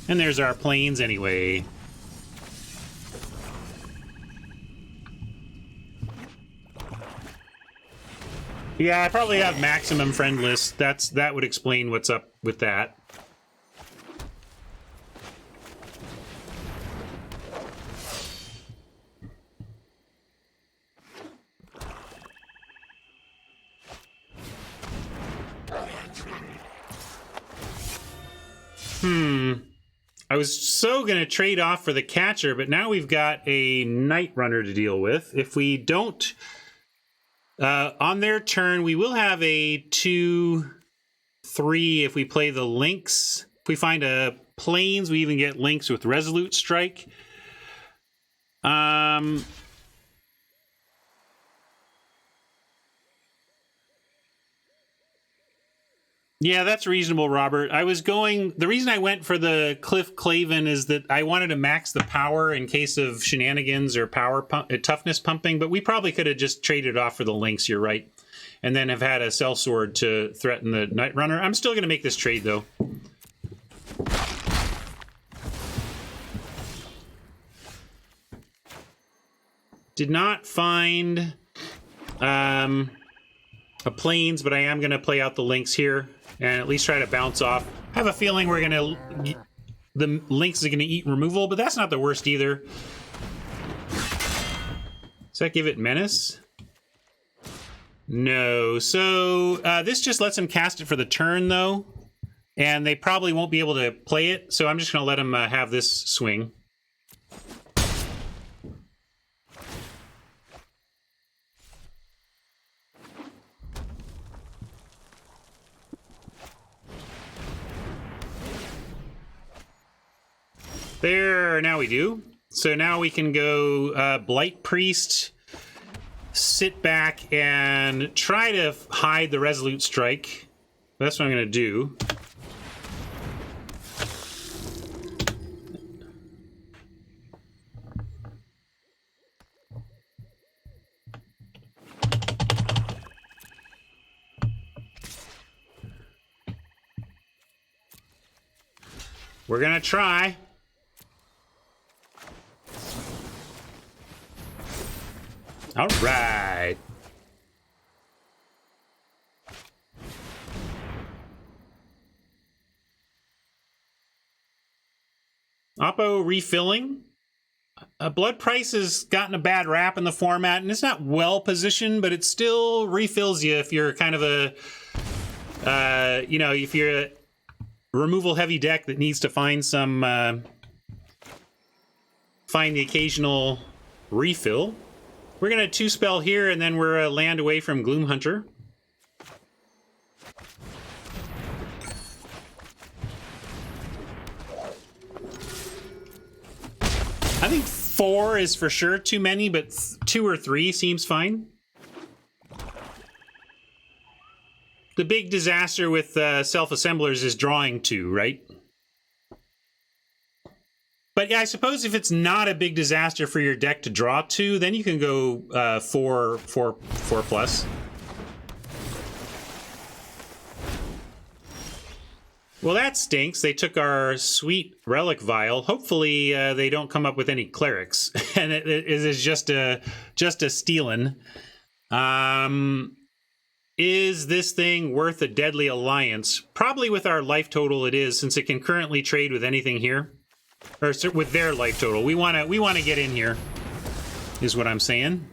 And there's our planes anyway. Yeah, I probably have maximum friend list. That would explain what's up with that. I was so going to trade off for the catcher, but now we've got a Night Runner to deal with. If we don't... on their turn, we will have a 2-3 if we play the Lynx. If we find a Plains, we even get Lynx with Resolute Strike. Yeah, that's reasonable, Robert. The reason I went for the Cliff Claven is that I wanted to max the power in case of shenanigans or toughness pumping, but we probably could have just traded off for the Lynx, you're right, and then have had a Sellsword to threaten the Night Runner. I'm still going to make this trade, though. Did not find a Plains, but I am going to play out the Lynx here and at least try to bounce off. I have a feeling we're going to... The Lynx is going to eat removal, but that's not the worst either. Does that give it Menace? No. So this just lets him cast it for the turn, though. And they probably won't be able to play it, so I'm just going to let him have this swing. There, now we do. So now we can go Blight Priest, sit back, and try to hide the Resolute Strike. That's what I'm going to do. We're going to try. All right. Oppo refilling. Blood Price has gotten a bad rap in the format, and it's not well positioned, but it still refills you if you're kind of a, if you're a removal heavy deck that needs to find some, find the occasional refill. We're going to 2-spell here, and then we're a land away from Gloomhunter. I think 4 is for sure too many, but 2 or 3 seems fine. The big disaster with self-assemblers is drawing 2, right? But yeah, I suppose if it's not a big disaster for your deck to draw 2, then you can go 4+. Well, that stinks. They took our sweet relic vial. Hopefully, they don't come up with any clerics, and it is just a stealing. Is this thing worth a deadly alliance? Probably with our life total, it is, since it can currently trade with anything here, or with their life total. We want to get in here, is what I'm saying.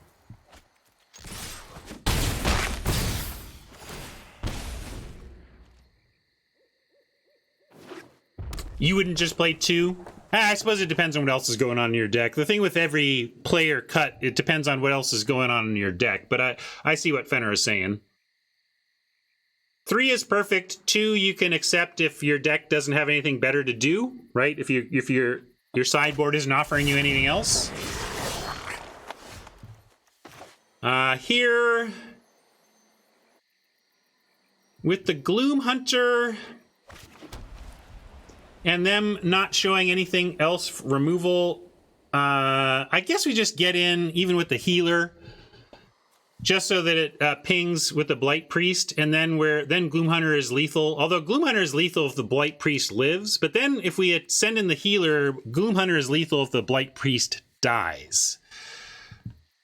You wouldn't just play 2? I suppose it depends on what else is going on in your deck. The thing with every player cut, it depends on what else is going on in your deck. But I see what Fenner is saying. 3 is perfect. 2 you can accept if your deck doesn't have anything better to do, right? If your sideboard isn't offering you anything else. Here with the Gloom Hunter and them not showing anything else removal, I guess we just get in even with the healer, just so that it pings with the Blight Priest, and then Gloom Hunter is lethal. Although Gloom Hunter is lethal if the Blight Priest lives, but then if we send in the healer, Gloom Hunter is lethal if the Blight Priest dies.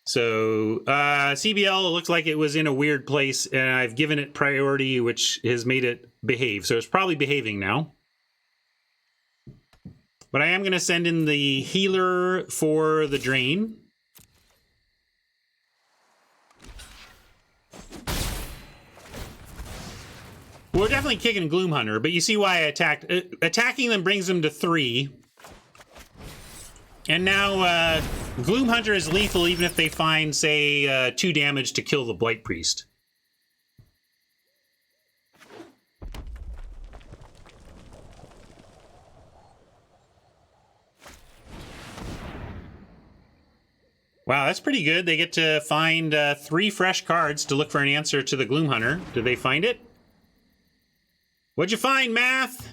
So CBL looks like it was in a weird place, and I've given it priority, which has made it behave. So it's probably behaving now. But I am going to send in the healer for the drain. We're definitely kicking Gloom Hunter, but you see why I attacked. Attacking them brings them to 3. And now Gloom Hunter is lethal even if they find, say, 2 damage to kill the Blight Priest. Wow, that's pretty good. They get to find 3 fresh cards to look for an answer to the Gloom Hunter. Did they find it? What'd you find, Math?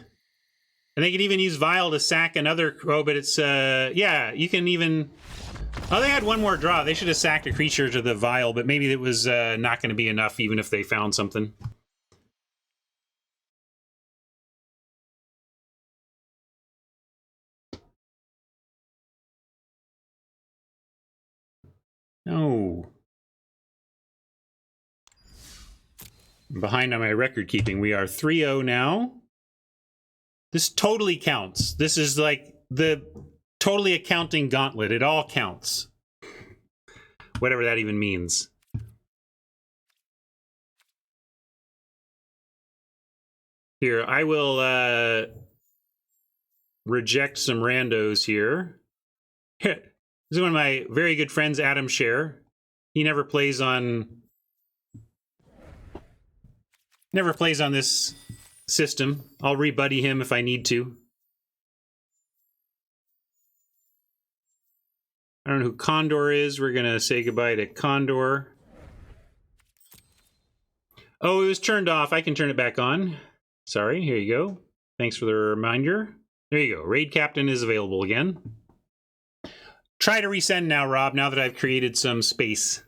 And they can even use Vial to sack another... Oh, but it's... yeah, you can even... Oh, they had one more draw. They should have sacked a creature to the Vial, but maybe it was not going to be enough even if they found something. No. I'm behind on my record keeping. We are 3-0 now. This totally counts. This is like the totally accounting gauntlet. It all counts. Whatever that even means. Here, I will reject some randos here. Here. This is one of my very good friends, Adam Scher. He never plays on this system. I'll rebuddy him if I need to. I don't know who Condor is. We're gonna say goodbye to Condor. Oh, it was turned off. I can turn it back on. Sorry, here you go. Thanks for the reminder. There you go. Raid Captain is available again. Try to resend now, Rob, now that I've created some space.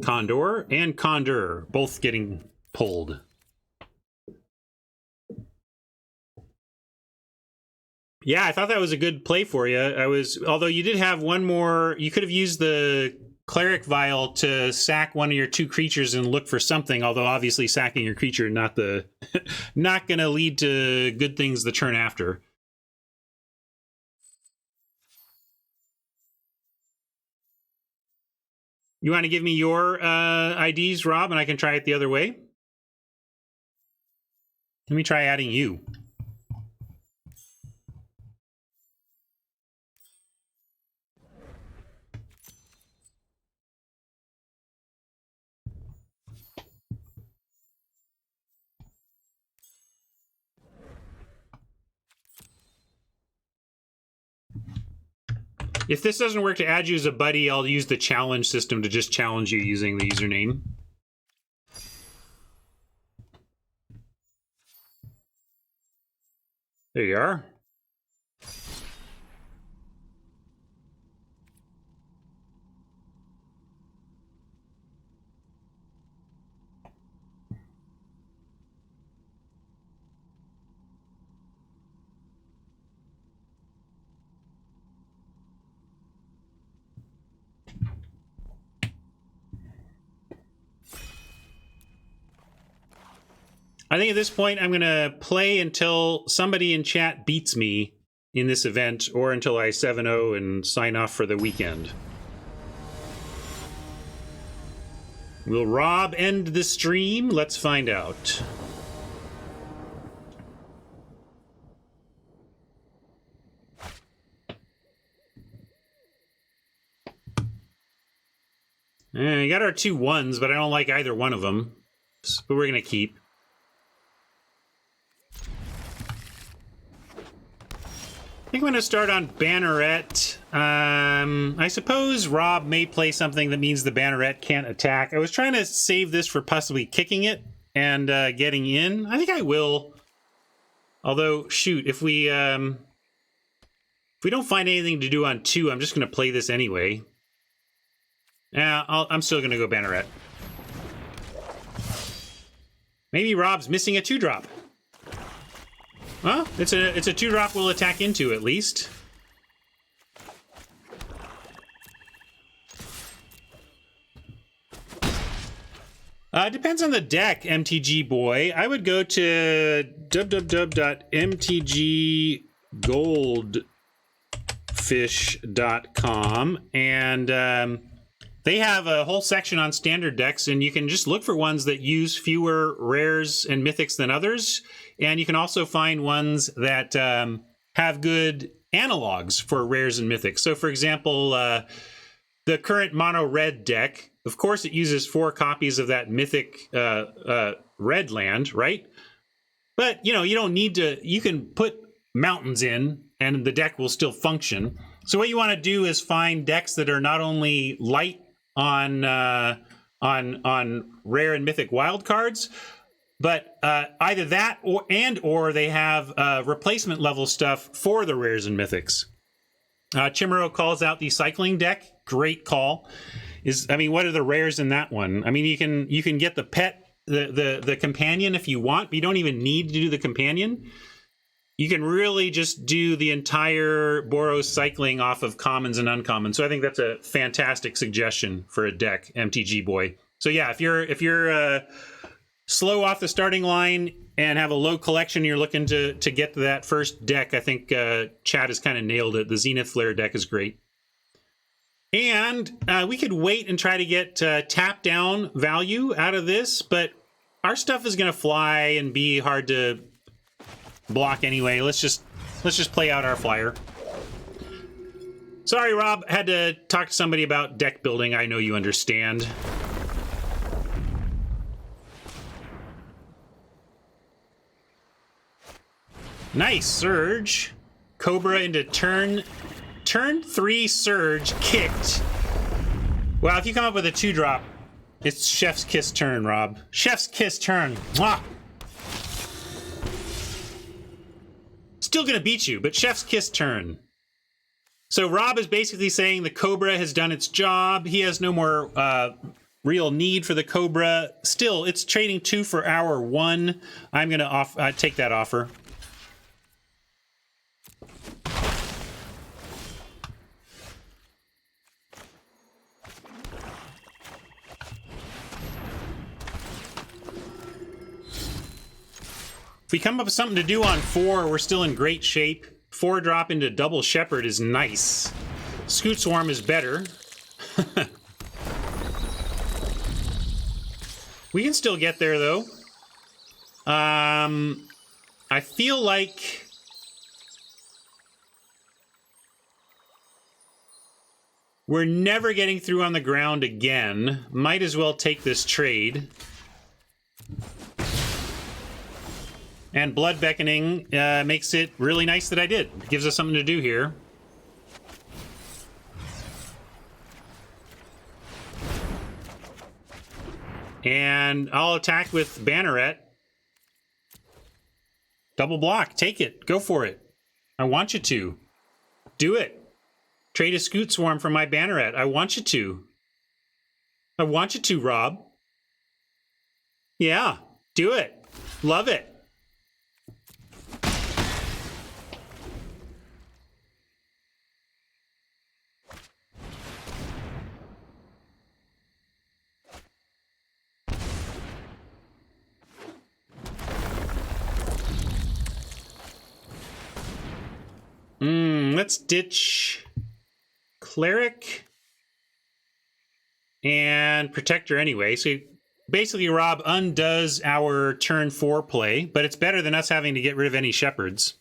Condor and Condor, both getting pulled. Yeah, I thought that was a good play for you. Although you did have one more, you could have used the Cleric Vial to sack one of your 2 creatures and look for something, although obviously sacking your creature not going to lead to good things the turn after. You want to give me your IDs, Rob, and I can try it the other way? Let me try adding you. If this doesn't work to add you as a buddy, I'll use the challenge system to just challenge you using the username. There you are. I think at this point I'm going to play until somebody in chat beats me in this event, or until I 7-0 and sign off for the weekend. Will Rob end the stream? Let's find out. We got our 2 1s, but I don't like either one of them. But we're going to keep. I think I'm going to start on Banneret. I suppose Rob may play something that means the Banneret can't attack. I was trying to save this for possibly kicking it and getting in. I think I will. Although, shoot, if we don't find anything to do on 2, I'm just going to play this anyway. Yeah, I'm still going to go Banneret. Maybe Rob's missing a 2-drop. Well, it's a 2-drop we'll attack into at least. Depends on the deck, MTG boy. I would go to www.mtggoldfish.com and they have a whole section on standard decks, and you can just look for ones that use fewer rares and mythics than others. And you can also find ones that have good analogs for rares and mythics. So, for example, the current mono red deck, of course, it uses 4 copies of that mythic red land, right? But, you know, you don't need to, you can put mountains in and the deck will still function. So what you want to do is find decks that are not only light on rare and mythic wild cards, but either that or they have replacement level stuff for the rares and mythics. Chimero calls out the cycling deck. Great call. What are the rares in that one? I mean, you can get the pet, the companion if you want, but you don't even need to do the companion. You can really just do the entire Boros cycling off of commons and uncommons. So I think that's a fantastic suggestion for a deck, MTG boy. So yeah, if you're slow off the starting line and have a low collection, you're looking to get to that first deck, I think Chad has kind of nailed it. The Zenith Flare deck is great. And we could wait and try to get tap down value out of this, but our stuff is going to fly and be hard to block anyway. Let's just play out our flyer. Sorry, Rob, had to talk to somebody about deck building. I know you understand. Nice Surge. Cobra into turn 3 Surge kicked. Well, if you come up with a 2-drop, it's Chef's Kiss turn, Rob. Chef's Kiss turn. Mwah! Still gonna beat you, but Chef's Kiss turn. So Rob is basically saying the Cobra has done its job. He has no more real need for the Cobra. Still, it's trading 2 for our 1. I'm gonna take that offer. If we come up with something to do on 4, we're still in great shape. 4 drop into Double Shepherd is nice. Scoot Swarm is better. We can still get there, though. I feel like we're never getting through on the ground again. Might as well take this trade. And Blood Beckoning makes it really nice that I did. It gives us something to do here. And I'll attack with Banneret. Double block. Take it. Go for it. I want you to. Do it. Trade a Scoot Swarm for my Banneret. I want you to. I want you to, Rob. Yeah. Do it. Love it. Let's ditch Cleric and Protector anyway. So basically, Rob undoes our turn 4 play, but it's better than us having to get rid of any Shepherds.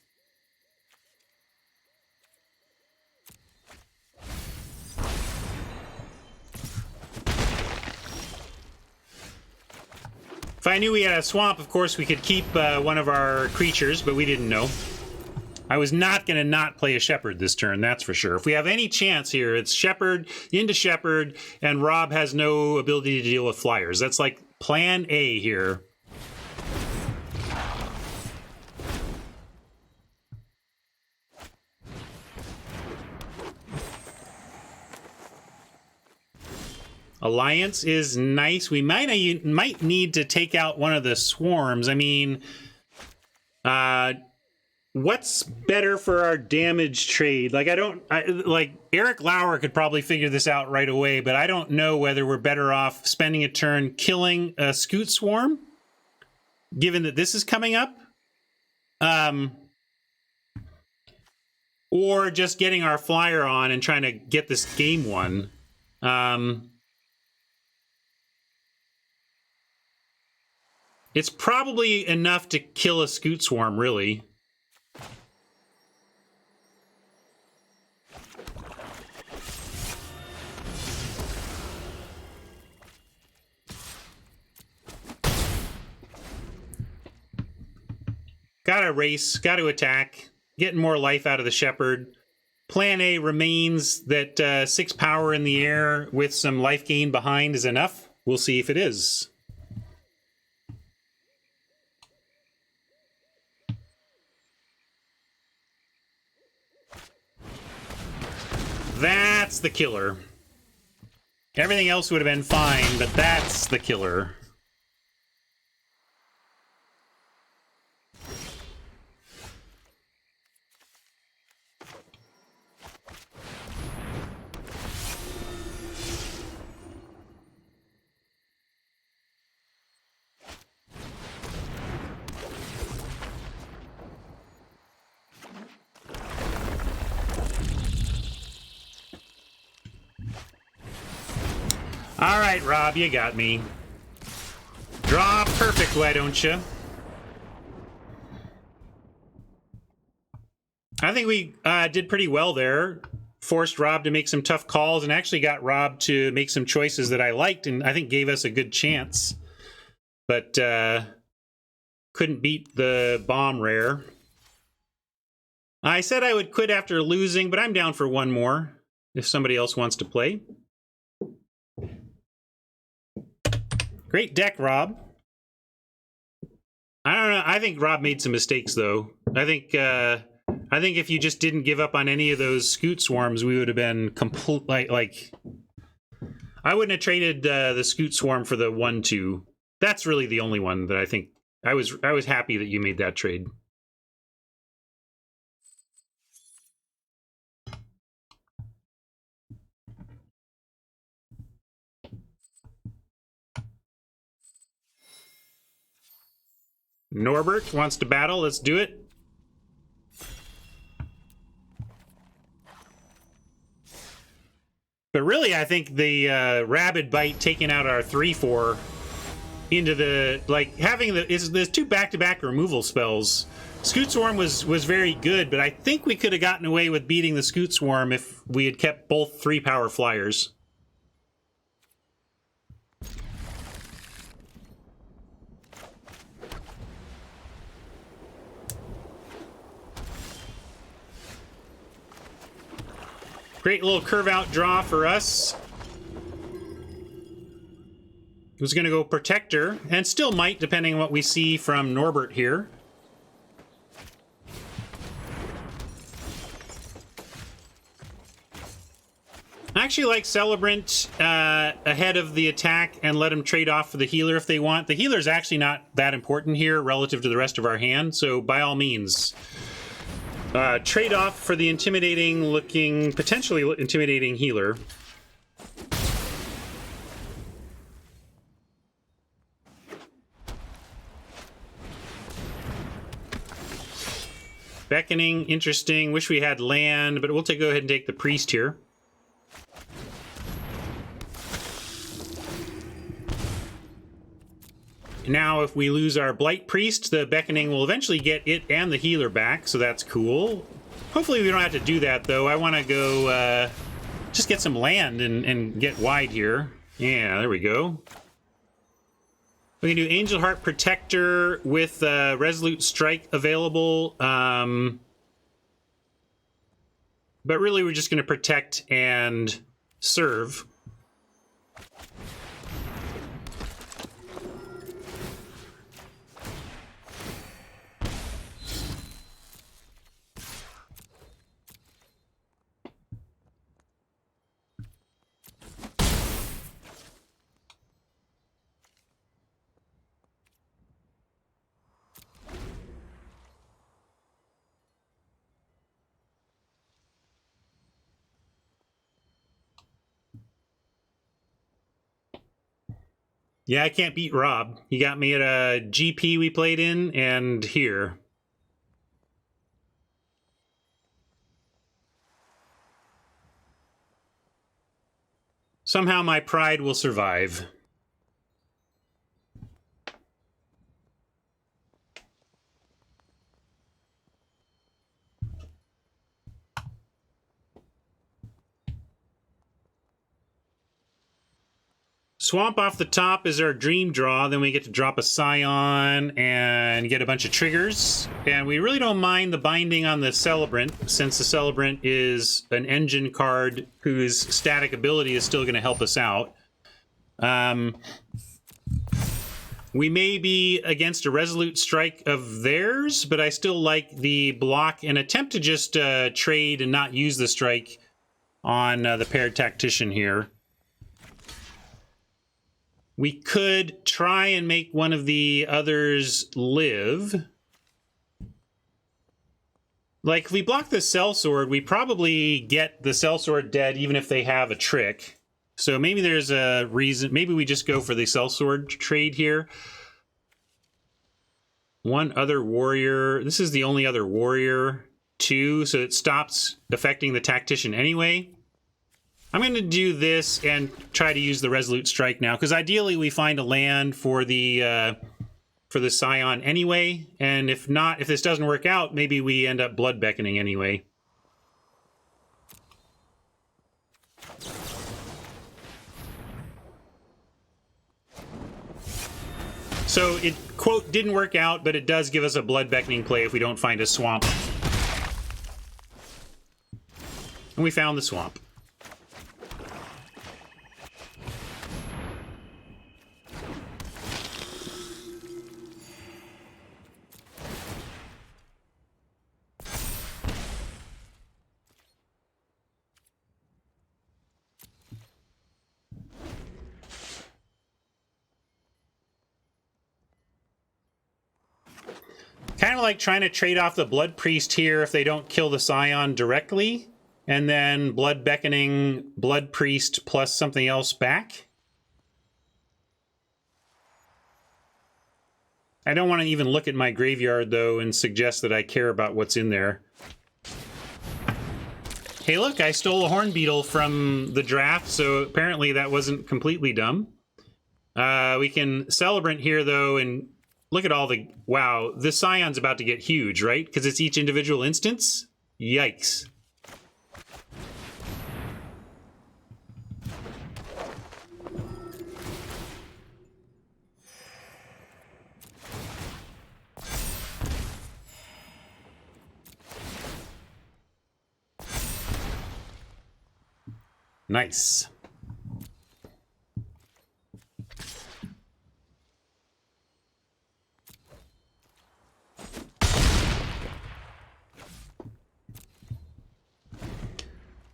If I knew we had a swamp, of course, we could keep one of our creatures, but we didn't know. I was not going to not play a Shepherd this turn, that's for sure. If we have any chance here, it's Shepherd into Shepherd, and Rob has no ability to deal with flyers. That's like plan A here. Alliance is nice. We might need to take out one of the swarms. I mean, what's better for our damage trade? Like, like Eric Lauer could probably figure this out right away, but I don't know whether we're better off spending a turn killing a Scoot Swarm, given that this is coming up, or just getting our flyer on and trying to get this game won. It's probably enough to kill a Scoot Swarm, really. Gotta race, gotta attack, getting more life out of the Shepherd. Plan A remains that 6 power in the air with some life gain behind is enough. We'll see if it is. That's the killer. Everything else would have been fine, but that's the killer. All right, Rob, you got me. Draw perfect, why don't you? I think we did pretty well there. Forced Rob to make some tough calls and actually got Rob to make some choices that I liked and I think gave us a good chance. But couldn't beat the bomb rare. I said I would quit after losing, but I'm down for one more if somebody else wants to play. Great deck, Rob. I don't know. I think Rob made some mistakes, though. I think if you just didn't give up on any of those Scoot Swarms, we would have been complete. Like I wouldn't have traded the Scoot Swarm for the 1/2. That's really the only one that I think I was happy that you made that trade. Norbert wants to battle. Let's do it. But really, I think the Rabid Bite taking out our 3/4 into the, like, having there's 2 back-to-back removal spells. Scoot Swarm was very good, but I think we could have gotten away with beating the Scoot Swarm if we had kept both 3-power flyers. Great little curve-out draw for us. Was going to go Protector, and still might, depending on what we see from Norbert here. I actually like Celebrant ahead of the attack and let him trade off for the healer if they want. The healer's actually not that important here relative to the rest of our hand, so by all means... trade off for the potentially intimidating healer. Beckoning, interesting. Wish we had land, but we'll go ahead and take the priest here. Now, if we lose our Blight Priest, the Beckoning will eventually get it and the healer back, so that's cool. Hopefully we don't have to do that, though. I want to go just get some land and get wide here. Yeah, there we go. We can do Angel Heart Protector with Resolute Strike available. But really, we're just going to protect and serve. Yeah, I can't beat Rob. He got me at a GP we played in, and here. Somehow my pride will survive. Swamp off the top is our dream draw. Then we get to drop a Scion and get a bunch of triggers. And we really don't mind the binding on the Celebrant, since the Celebrant is an engine card whose static ability is still going to help us out. We may be against a Resolute Strike of theirs, but I still like the block and attempt to just trade and not use the strike on the paired Tactician here. We could try and make one of the others live. Like, if we block the Sellsword, we probably get the Sellsword dead even if they have a trick. So maybe there's a reason. Maybe we just go for the Sellsword trade here. One other warrior. This is the only other warrior. 2, so it stops affecting the Tactician anyway. I'm going to do this and try to use the Resolute Strike now, because ideally we find a land for the Scion anyway, and if not, if this doesn't work out, maybe we end up Blood Beckoning anyway. So it, quote, didn't work out, but it does give us a Blood Beckoning play if we don't find a swamp. And we found the swamp. Kind of like trying to trade off the Blood Priest here if they don't kill the Scion directly, and then Blood Beckoning, Blood Priest plus something else back. I don't want to even look at my graveyard, though, and suggest that I care about what's in there. Hey, look, I stole a Horn Beetle from the draft, so apparently that wasn't completely dumb. We can Celebrant here, though, and look at all the... Wow, the Scion's about to get huge, right? Because it's each individual instance? Yikes. Nice.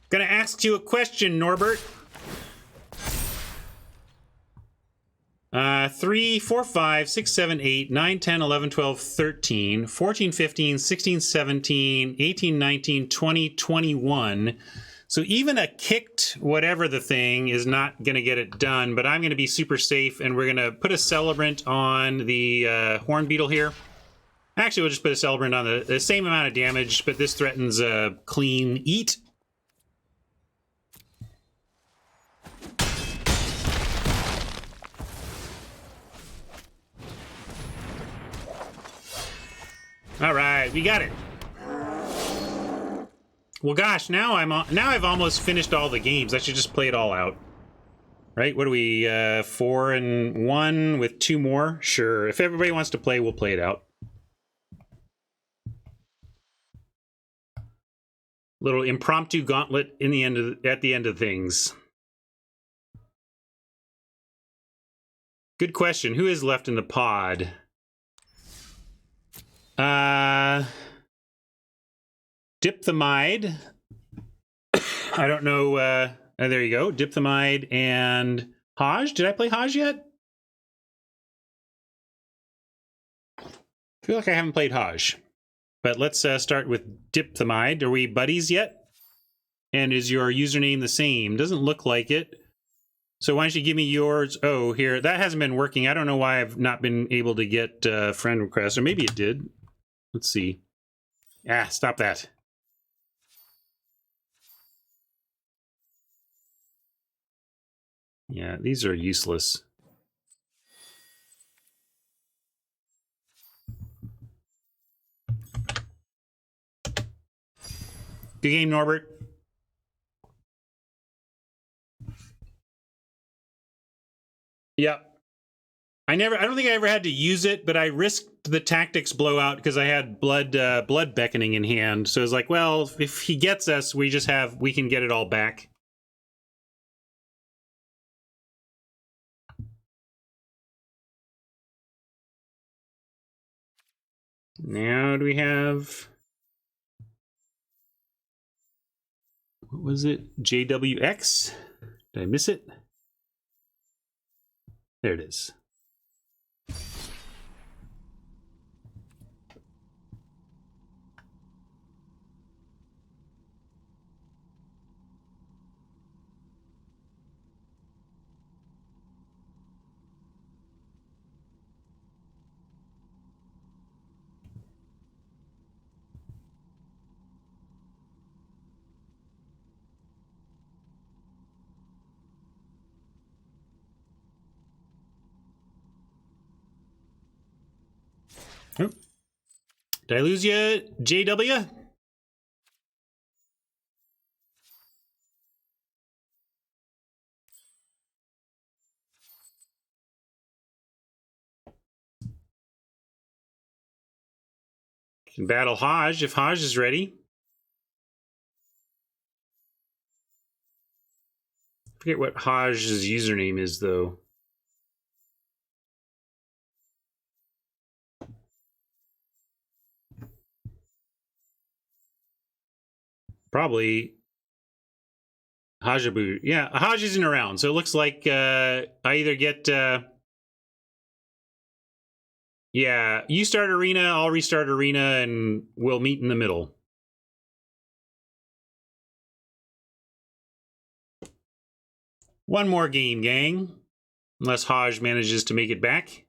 Gonna ask you a question, Norbert. 3, 4, 5, 6, 7, 8, 9, 10, 11, 12, 13, 14, 15, 16, 17, 18, 19, 20, 21. So even a kicked whatever the thing is not going to get it done, but I'm going to be super safe, and we're going to put a Celebrant on the Horn Beetle here. Actually, we'll just put a Celebrant on the same amount of damage, but this threatens a clean eat. All right, we got it. Well, gosh, now I've almost finished all the games. I should just play it all out. Right? What are we? 4 and 1 with 2 more? Sure. If everybody wants to play, we'll play it out. Little impromptu gauntlet in the at the end of things. Good question. Who is left in the pod? Dipthamide. I don't know. There you go. Dipthamide and Haj. Did I play Haj yet? I feel like I haven't played Haj. But let's start with Dipthamide. Are we buddies yet? And is your username the same? Doesn't look like it. So why don't you give me yours? Oh, here. That hasn't been working. I don't know why I've not been able to get friend requests. Or maybe it did. Let's see. Ah, stop that. Yeah, these are useless. Good game, Norbert. Yep. I don't think I ever had to use it, but I risked the tactics blowout because I had blood beckoning in hand. So it's like, well, if he gets us, we can get it all back. Now do we have... What was it? JWX? Did I miss it? There it is. Oh. Did I lose you, JW? Can battle Haj if Haj is ready. I forget what Haj's username is, though. Probably Hajabu. Yeah, Haj isn't around, so it looks like I either get... yeah, you start arena, I'll restart arena, and we'll meet in the middle. One more game, gang. Unless Haj manages to make it back.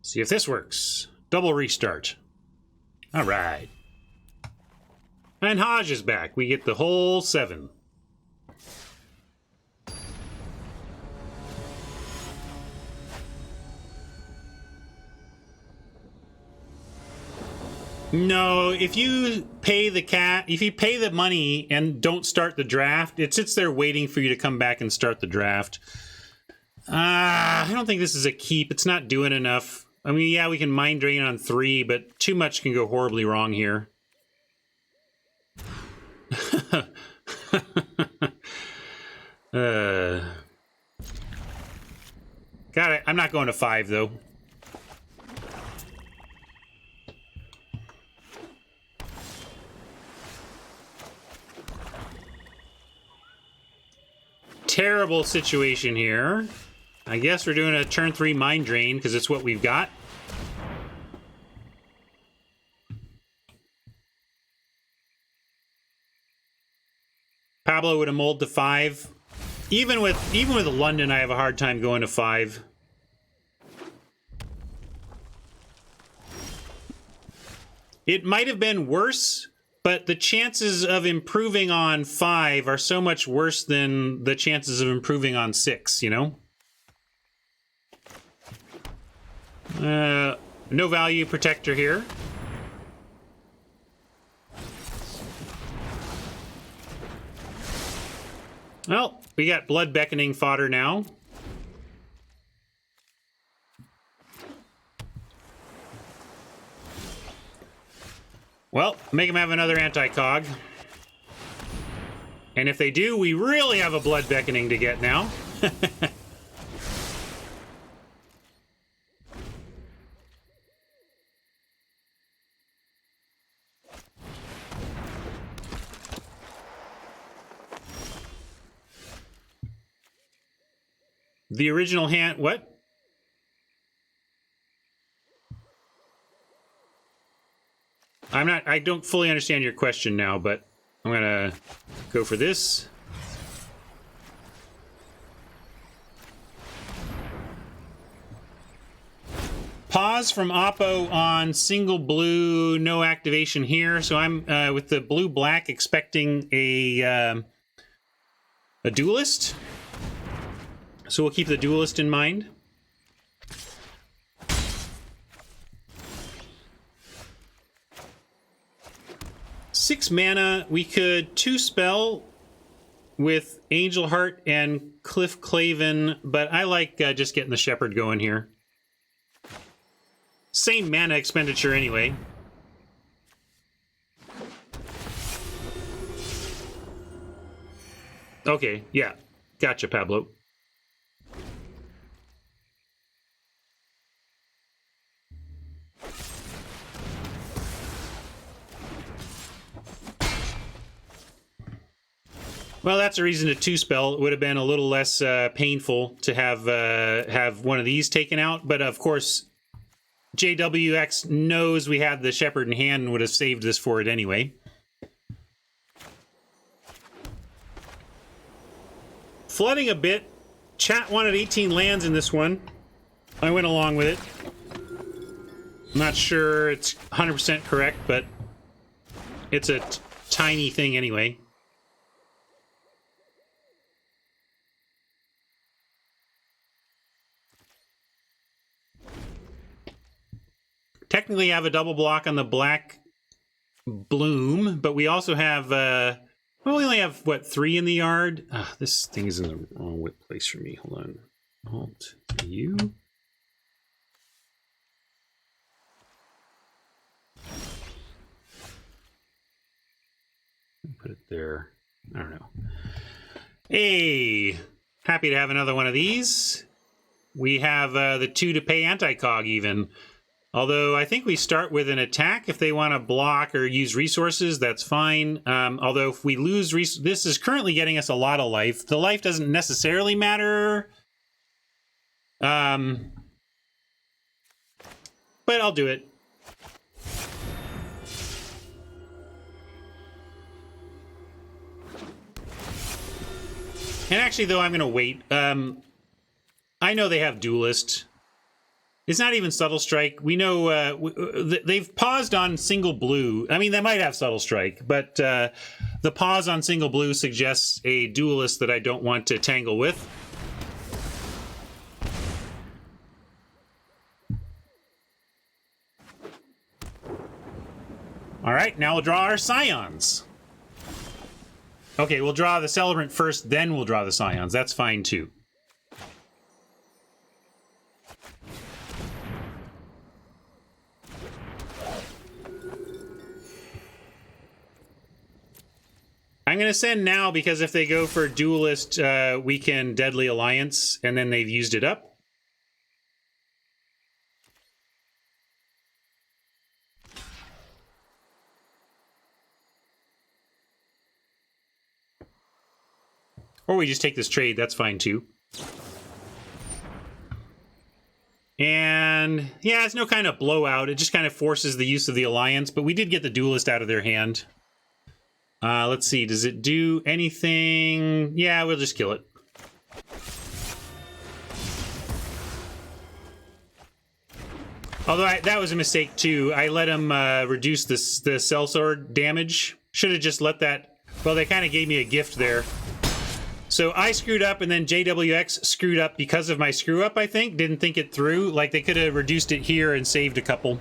See if this works. Double restart. All right. And Haj is back. We get the whole 7. No, if you pay the money and don't start the draft, it sits there waiting for you to come back and start the draft. I don't think this is a keep. It's not doing enough. I mean, yeah, we can mind drain on 3, but too much can go horribly wrong here. Got it. I'm not going to 5, though. Terrible situation here. I guess we're doing a turn 3 mind drain because it's what we've got. Pablo would have mulled to 5. Even with London, I have a hard time going to 5. It might have been worse, but the chances of improving on 5 are so much worse than the chances of improving on 6, you know? No value protector here. Well, we got blood beckoning fodder now. Well, make them have another anti-cog. And if they do, we really have a blood beckoning to get now. The original hand... What? I don't fully understand your question now, but I'm gonna go for this. Pause from Oppo on single blue, no activation here. So I'm with the blue-black expecting a duelist. So we'll keep the duelist in mind. Six mana, we could 2-spell with Angel Heart and Cliff Claven, but I like just getting the Shepherd going here. Same mana expenditure anyway. Okay, yeah. Gotcha, Pablo. Well, that's a reason to 2-spell. It would have been a little less painful to have one of these taken out. But of course, JWX knows we had the Shepherd in hand and would have saved this for it anyway. Flooding a bit. Chat wanted 18 lands in this one. I went along with it. I'm not sure it's 100% correct, but it's a tiny thing anyway. Technically have a double block on the black bloom, but we also have, we only have, what, 3 in the yard? This thing is in the wrong place for me. Hold on. Alt U. Put it there. I don't know. Hey! Happy to have another one of these. We have the 2 to pay anti-cog even. Although I think we start with an attack. If they want to block or use resources, that's fine. Although if we lose... This is currently getting us a lot of life. The life doesn't necessarily matter. But I'll do it. And actually, though, I'm going to wait. I know they have Duelist. It's not even Subtle Strike. We know they've paused on single blue. I mean, they might have Subtle Strike, but the pause on single blue suggests a Duelist that I don't want to tangle with. All right, now we'll draw our Scions. Okay, we'll draw the Celebrant first, then we'll draw the Scions. That's fine, too. I'm going to send now because if they go for Duelist, we can Deadly Alliance, and then they've used it up. Or we just take this trade, that's fine too. And yeah, it's no kind of blowout. It just kind of forces the use of the Alliance, but we did get the Duelist out of their hand. Let's see, does it do anything? Yeah, we'll just kill it. Although that was a mistake too. I let him reduce the sellsword damage. Should have just let that... Well, they kind of gave me a gift there. So I screwed up, and then JWX screwed up because of my screw up, I think. Didn't think it through. Like, they could have reduced it here and saved a couple.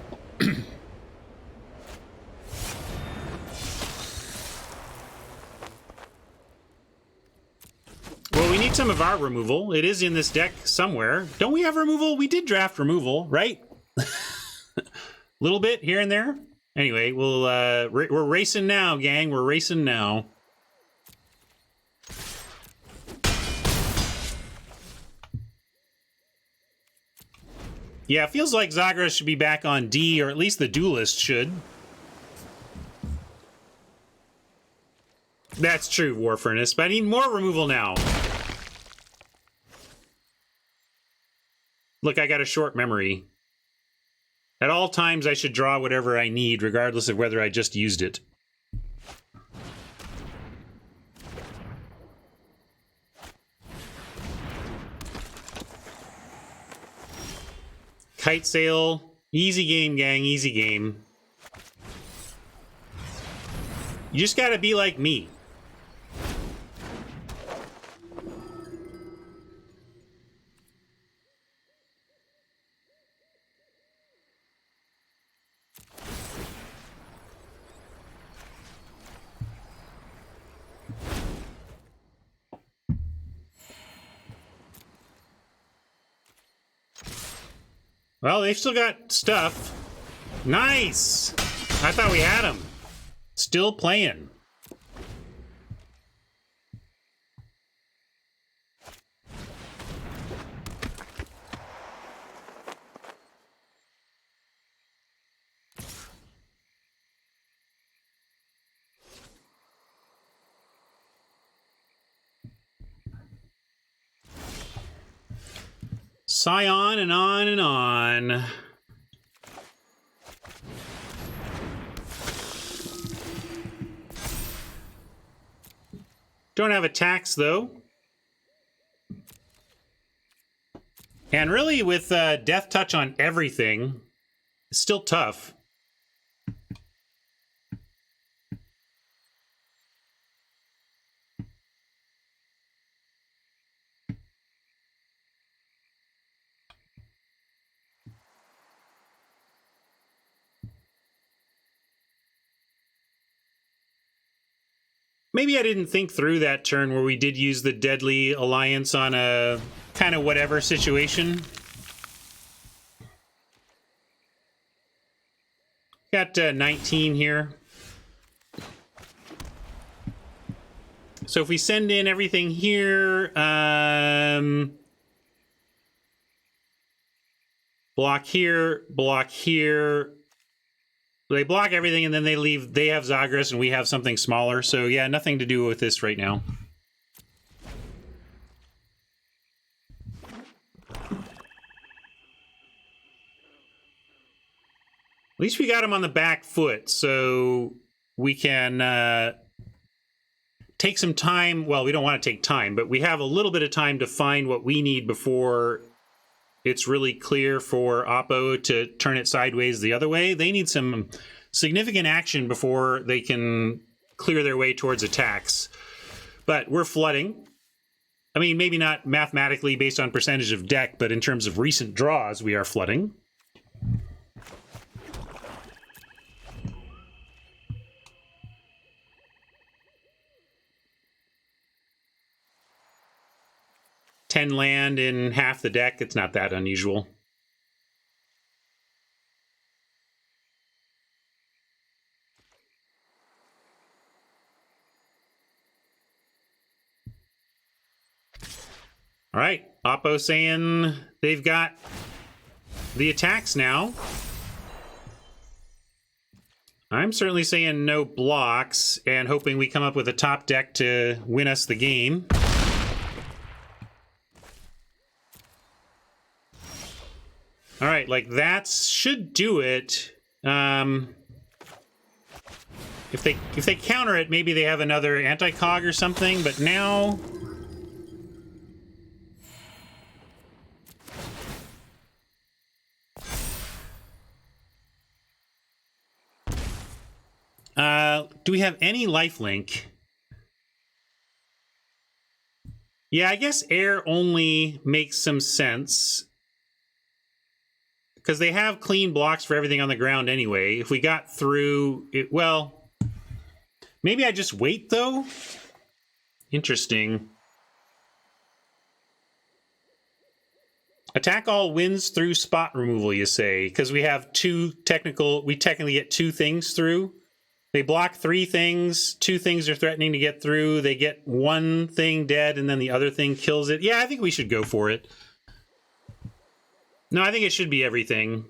Well, we need some of our removal. It is in this deck somewhere. Don't we have removal? We did draft removal, right? A little bit here and there. Anyway, we're racing now, gang. We're racing now. Yeah, it feels like Zagras should be back on D, or at least the Duelist should. That's true, War Furnace, but I need more removal now. Look, I got a short memory. At all times, I should draw whatever I need, regardless of whether I just used it. Kite sail. Easy game, gang. Easy game. You just gotta be like me. Well, they've still got stuff. Nice! I thought we had them. Still playing. Scion and on and on. Don't have attacks, though. And really, with Death Touch on everything, it's still tough. Maybe I didn't think through that turn where we did use the Deadly Alliance on a kind of whatever situation. Got 19 here. So if we send in everything here, block here, block here. They block everything, and then they leave. They have Zagras, and we have something smaller. So yeah, nothing to do with this right now. At least we got him on the back foot, so we can take some time. Well, we don't want to take time, but we have a little bit of time to find what we need before it's really clear for Oppo to turn it sideways the other way. They need some significant action before they can clear their way towards attacks. But we're flooding. I mean, maybe not mathematically based on percentage of deck, but in terms of recent draws, we are flooding. Ten land in half the deck. It's not that unusual. All right, Oppo saying they've got the attacks now. I'm certainly saying no blocks and hoping we come up with a top deck to win us the game. All right, like that should do it. If they counter it, maybe they have another anti-cog or something, but now... do we have any lifelink? Yeah, I guess air only makes some sense. Because they have clean blocks for everything on the ground anyway. If we got through it, well... Maybe I just wait, though? Interesting. Attack all wins through spot removal, you say, because we have we technically get 2 things through. They block 3 things, 2 things are threatening to get through, they get 1 thing dead, and then the other thing kills it. Yeah, I think we should go for it. No, I think it should be everything.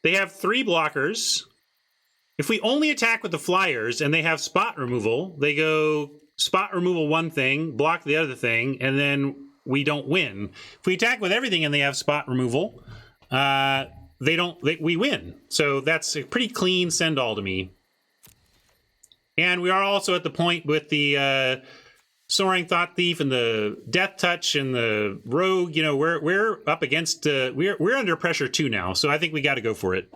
They have 3 blockers. If we only attack with the flyers and they have spot removal, they go spot removal 1 thing, block the other thing, and then we don't win. If we attack with everything and they have spot removal, we win. So that's a pretty clean send all to me. And we are also at the point with the Soaring Thought Thief and the Death Touch and the Rogue. You know, we're up against we're under pressure too now. So I think we got to go for it.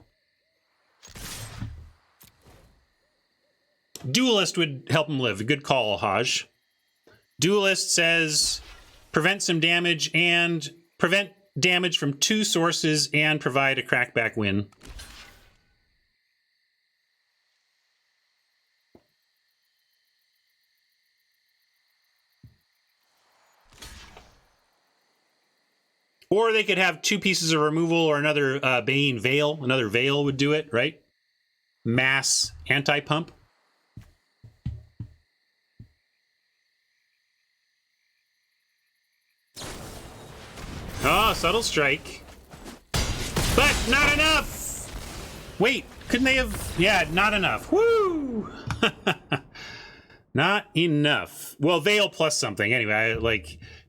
Duelist would help him live. Good call, Haj. Duelist says prevent some damage and prevent damage from 2 sources and provide a crackback win. Or they could have 2 pieces of removal or another Bane Veil. Another Veil would do it, right? Mass anti-pump. Oh, subtle strike. But not enough! Wait, couldn't they have... Yeah, not enough. Woo! Not enough. Well, Veil plus something. Anyway, I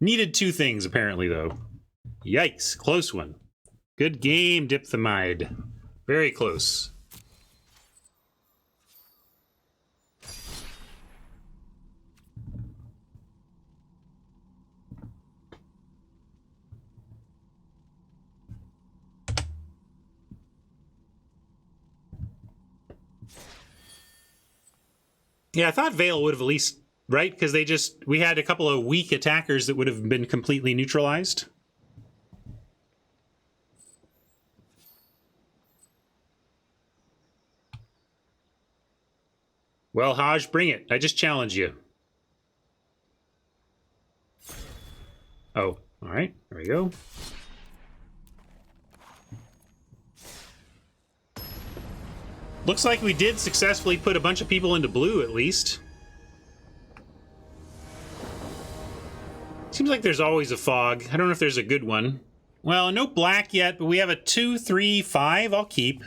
needed 2 things, apparently, though. Yikes, close one. Good game, Dipthamide. Very close. Yeah, I thought Veil would have at least, right? Because we had a couple of weak attackers that would have been completely neutralized. Well, Haj, bring it. I just challenge you. Oh, all right. There we go. Looks like we did successfully put a bunch of people into blue, at least. Seems like there's always a fog. I don't know if there's a good one. Well, no black yet, but we have a 2, 3, 5. I'll keep.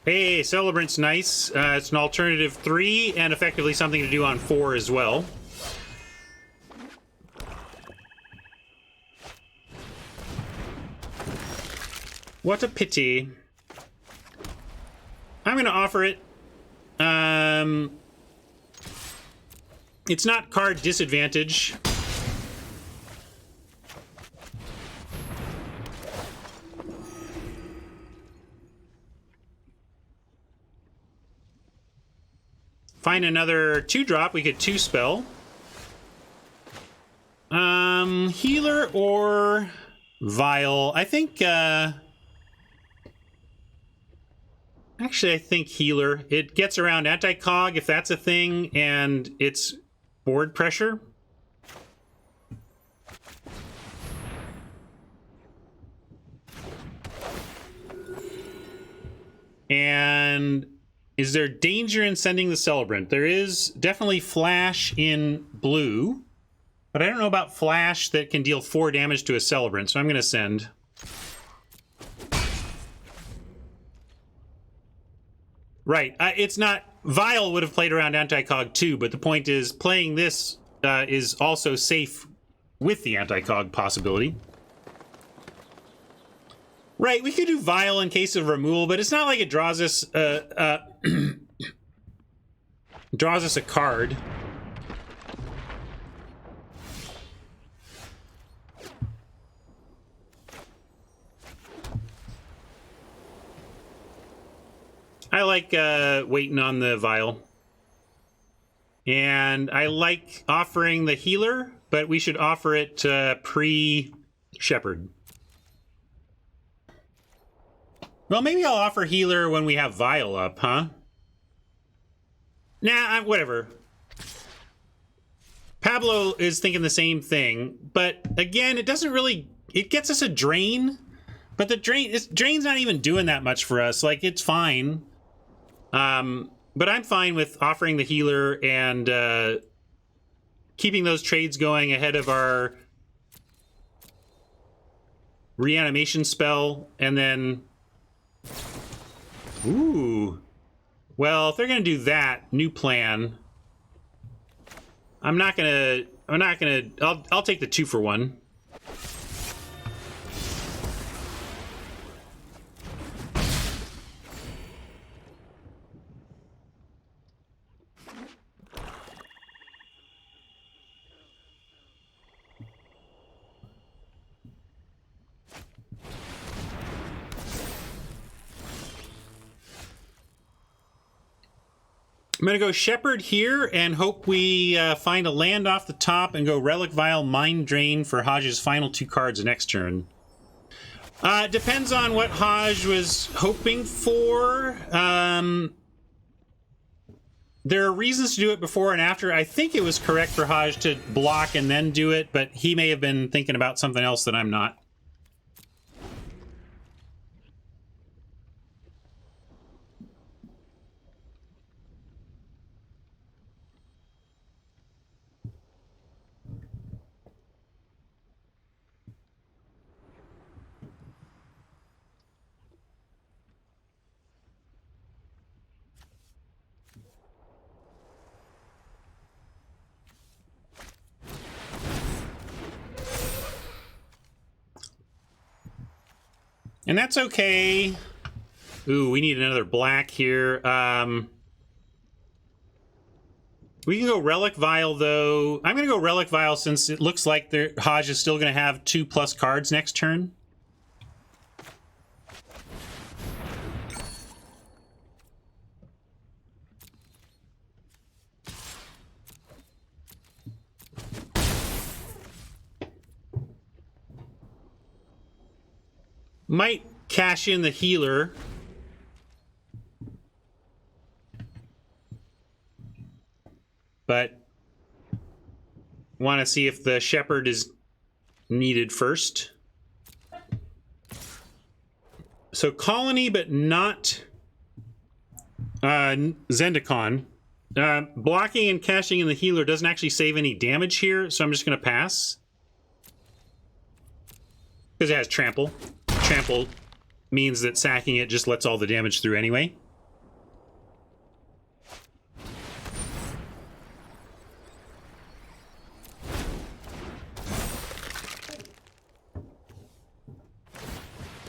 Hey, Celebrant's nice. It's an alternative 3 and effectively something to do on 4 as well. What a pity. I'm going to offer it. It's not card disadvantage. Find another 2-drop. We could 2-spell. Healer or Vial. I think, Actually, I think healer. It gets around anti-cog, if that's a thing, and it's board pressure. And is there danger in sending the Celebrant? There is definitely flash in blue, but I don't know about flash that can deal 4 damage to a Celebrant, so I'm going to send. Right. It's not... Vile would have played around anti-cog too, but the point is playing this is also safe with the anti-cog possibility. Right, we could do Vile in case of removal, but it's not like it draws us draws us a card. I like waiting on the Vile. And I like offering the healer, but we should offer it pre-Shepherd. Well, maybe I'll offer healer when we have Vile up, huh? Nah, whatever. Pablo is thinking the same thing, but again, it doesn't really... It gets us a drain, but the drain's not even doing that much for us. Like, it's fine. But I'm fine with offering the healer and keeping those trades going ahead of our reanimation spell, and then... Ooh. Well, if they're gonna do that, new plan. I'll take the 2-for-1. I'm going to go Shepherd here and hope we find a land off the top and go Relic Vial, Mind Drain for Hodge's final 2 cards next turn. Depends on what Hodge was hoping for. There are reasons to do it before and after. I think it was correct for Hodge to block and then do it, but he may have been thinking about something else that I'm not. And that's okay. Ooh, we need another black here. We can go Relic Vial, though. I'm going to go Relic Vial since it looks like Hodge is still going to have 2+ cards next turn. Might cash in the healer. But want to see if the Shepherd is needed first. So Colony, but not Zendikar. Blocking and cashing in the healer doesn't actually save any damage here, so I'm just going to pass. Because it has Trample. Trample means that sacking it just lets all the damage through anyway.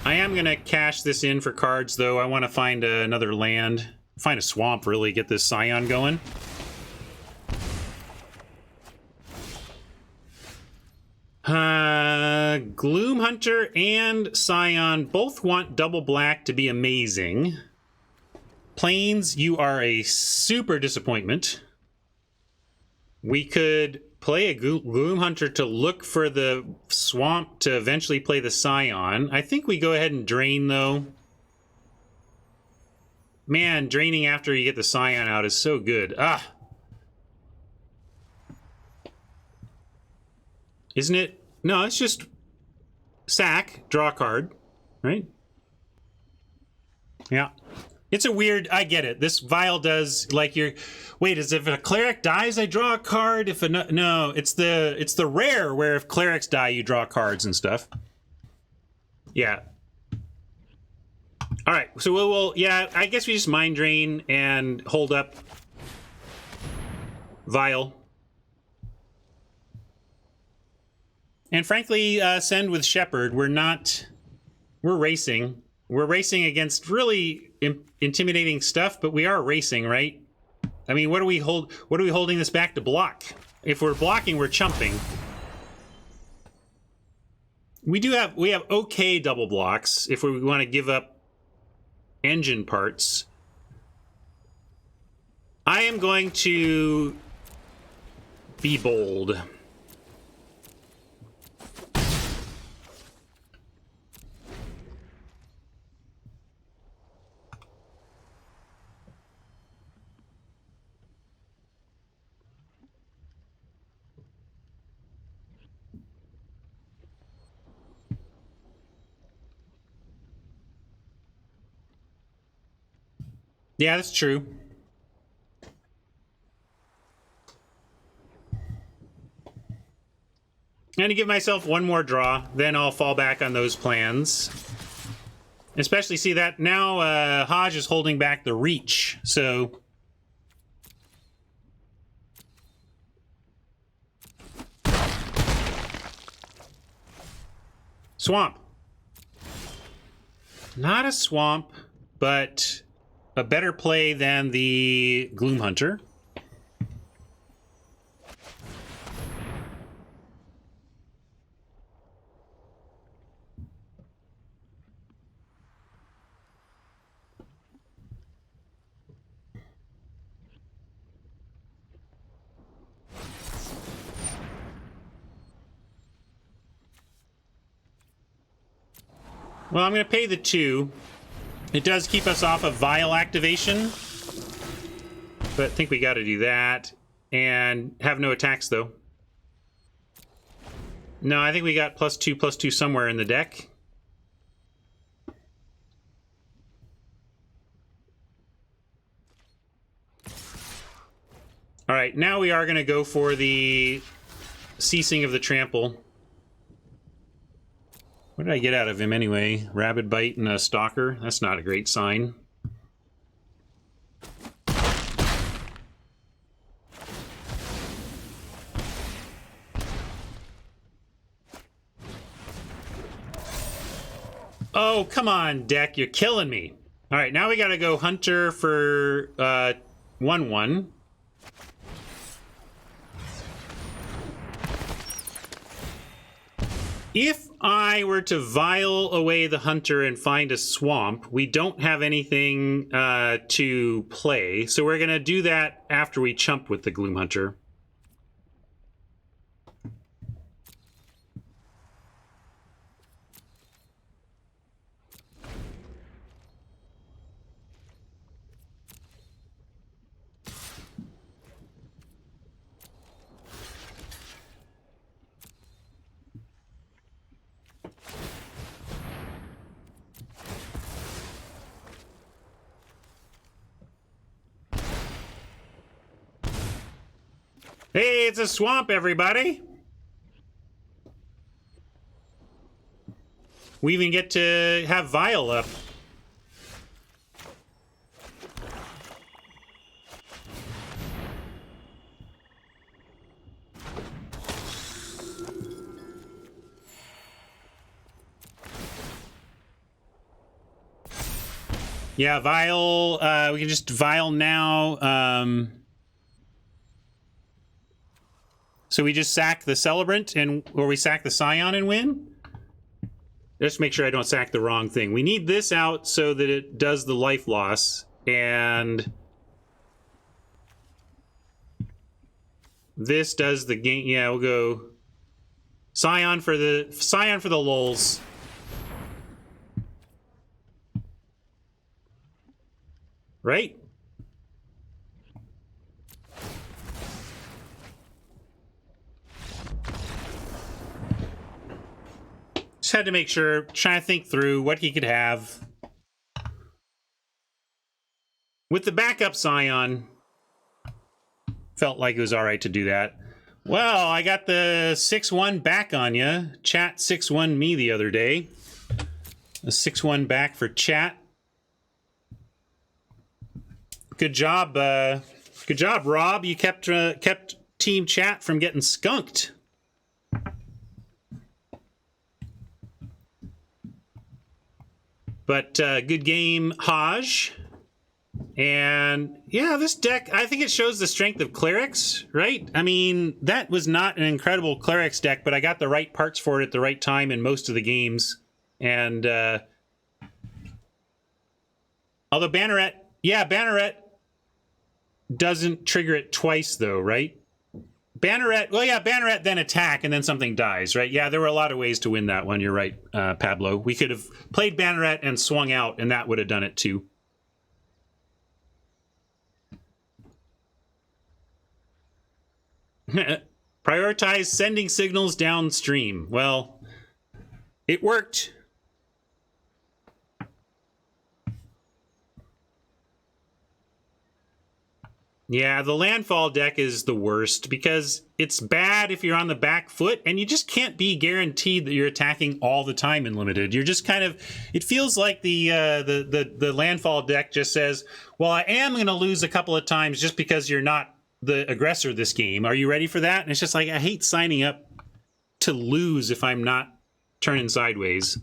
I am going to cash this in for cards, though. I want to find another land. Find a swamp, really, get this Scion going. Gloom Hunter and Scion both want double black to be amazing. Plains, you are a super disappointment. We could play a Gloom Hunter to look for the swamp to eventually play the Scion. I think we go ahead and drain, though. Man, draining after you get the Scion out is so good. Ah. Isn't it? No, it's just sack, draw a card, right? Yeah. It's a weird, I get it. This vial does, like, you're, wait, is if a cleric dies, I draw a card? If a, no, it's the rare where if clerics die, you draw cards and stuff. Yeah. All right, so we'll yeah, I guess we just mind drain and hold up vial. And frankly, send with Shepherd. We're racing. We're racing against really intimidating stuff, but we are racing, right? I mean, what are we holding this back to block? If we're blocking, we're chumping. We have okay double blocks if we want to give up engine parts. I am going to be bold. Yeah, that's true. I'm going to give myself one more draw, then I'll fall back on those plans. Especially, see that now Hodge is holding back the reach, so... Swamp. Not a swamp, but a better play than the Gloom Hunter. Well, I'm going to pay the 2. It does keep us off of vial activation, but I think we got to do that. And have no attacks, though. No, I think we got +2/+2 somewhere in the deck. All right, now we are going to go for the ceasing of the trample. What did I get out of him anyway? Rabid Bite and a Stalker? That's not a great sign. Oh, come on, deck. You're killing me. All right, now we got to go Hunter for 1/1. If I were to vial away the Hunter and find a swamp, we don't have anything to play, so we're going to do that after we chump with the Gloom Hunter. Hey, it's a swamp, everybody! We even get to have Vial up. Yeah, Vial, we can just Vial now. So we just sack the Celebrant, or we sack the Scion and win? Just make sure I don't sack the wrong thing. We need this out so that it does the life loss, and this does the game. Yeah, we'll go Scion for the lulz. right? Just had to make sure, trying to think through what he could have. With the backup Scion, felt like it was all right to do that. Well, I got the 6-1 back on you. Chat 6-1 me the other day. A 6-1 back for chat. Good job, Rob. You kept Team Chat from getting skunked. But good game, Haj. And yeah, this deck, I think it shows the strength of Clerics, right? I mean, that was not an incredible Clerics deck, but I got the right parts for it at the right time in most of the games. And although Banneret, yeah, Banneret doesn't trigger it twice though, right? Banneret, well, yeah, Banneret, then attack, and then something dies, right? Yeah, there were a lot of ways to win that one. You're right, Pablo. We could have played Banneret and swung out, and that would have done it too. Prioritize sending signals downstream. Well, it worked. Yeah, the landfall deck is the worst because it's bad if you're on the back foot and you just can't be guaranteed that you're attacking all the time in limited. You're just kind of, it feels like the landfall deck just says, well, I am going to lose a couple of times just because you're not the aggressor this game. Are you ready for that? And it's just like, I hate signing up to lose if I'm not turning sideways.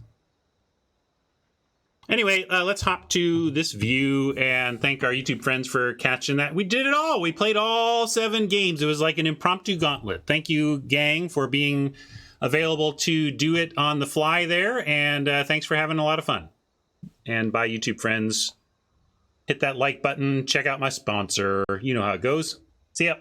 Anyway, let's hop to this view and thank our YouTube friends for catching that. We did it all. We played all 7 games. It was like an impromptu gauntlet. Thank you, gang, for being available to do it on the fly there. And thanks for having a lot of fun. And bye, YouTube friends. Hit that like button. Check out my sponsor. You know how it goes. See ya.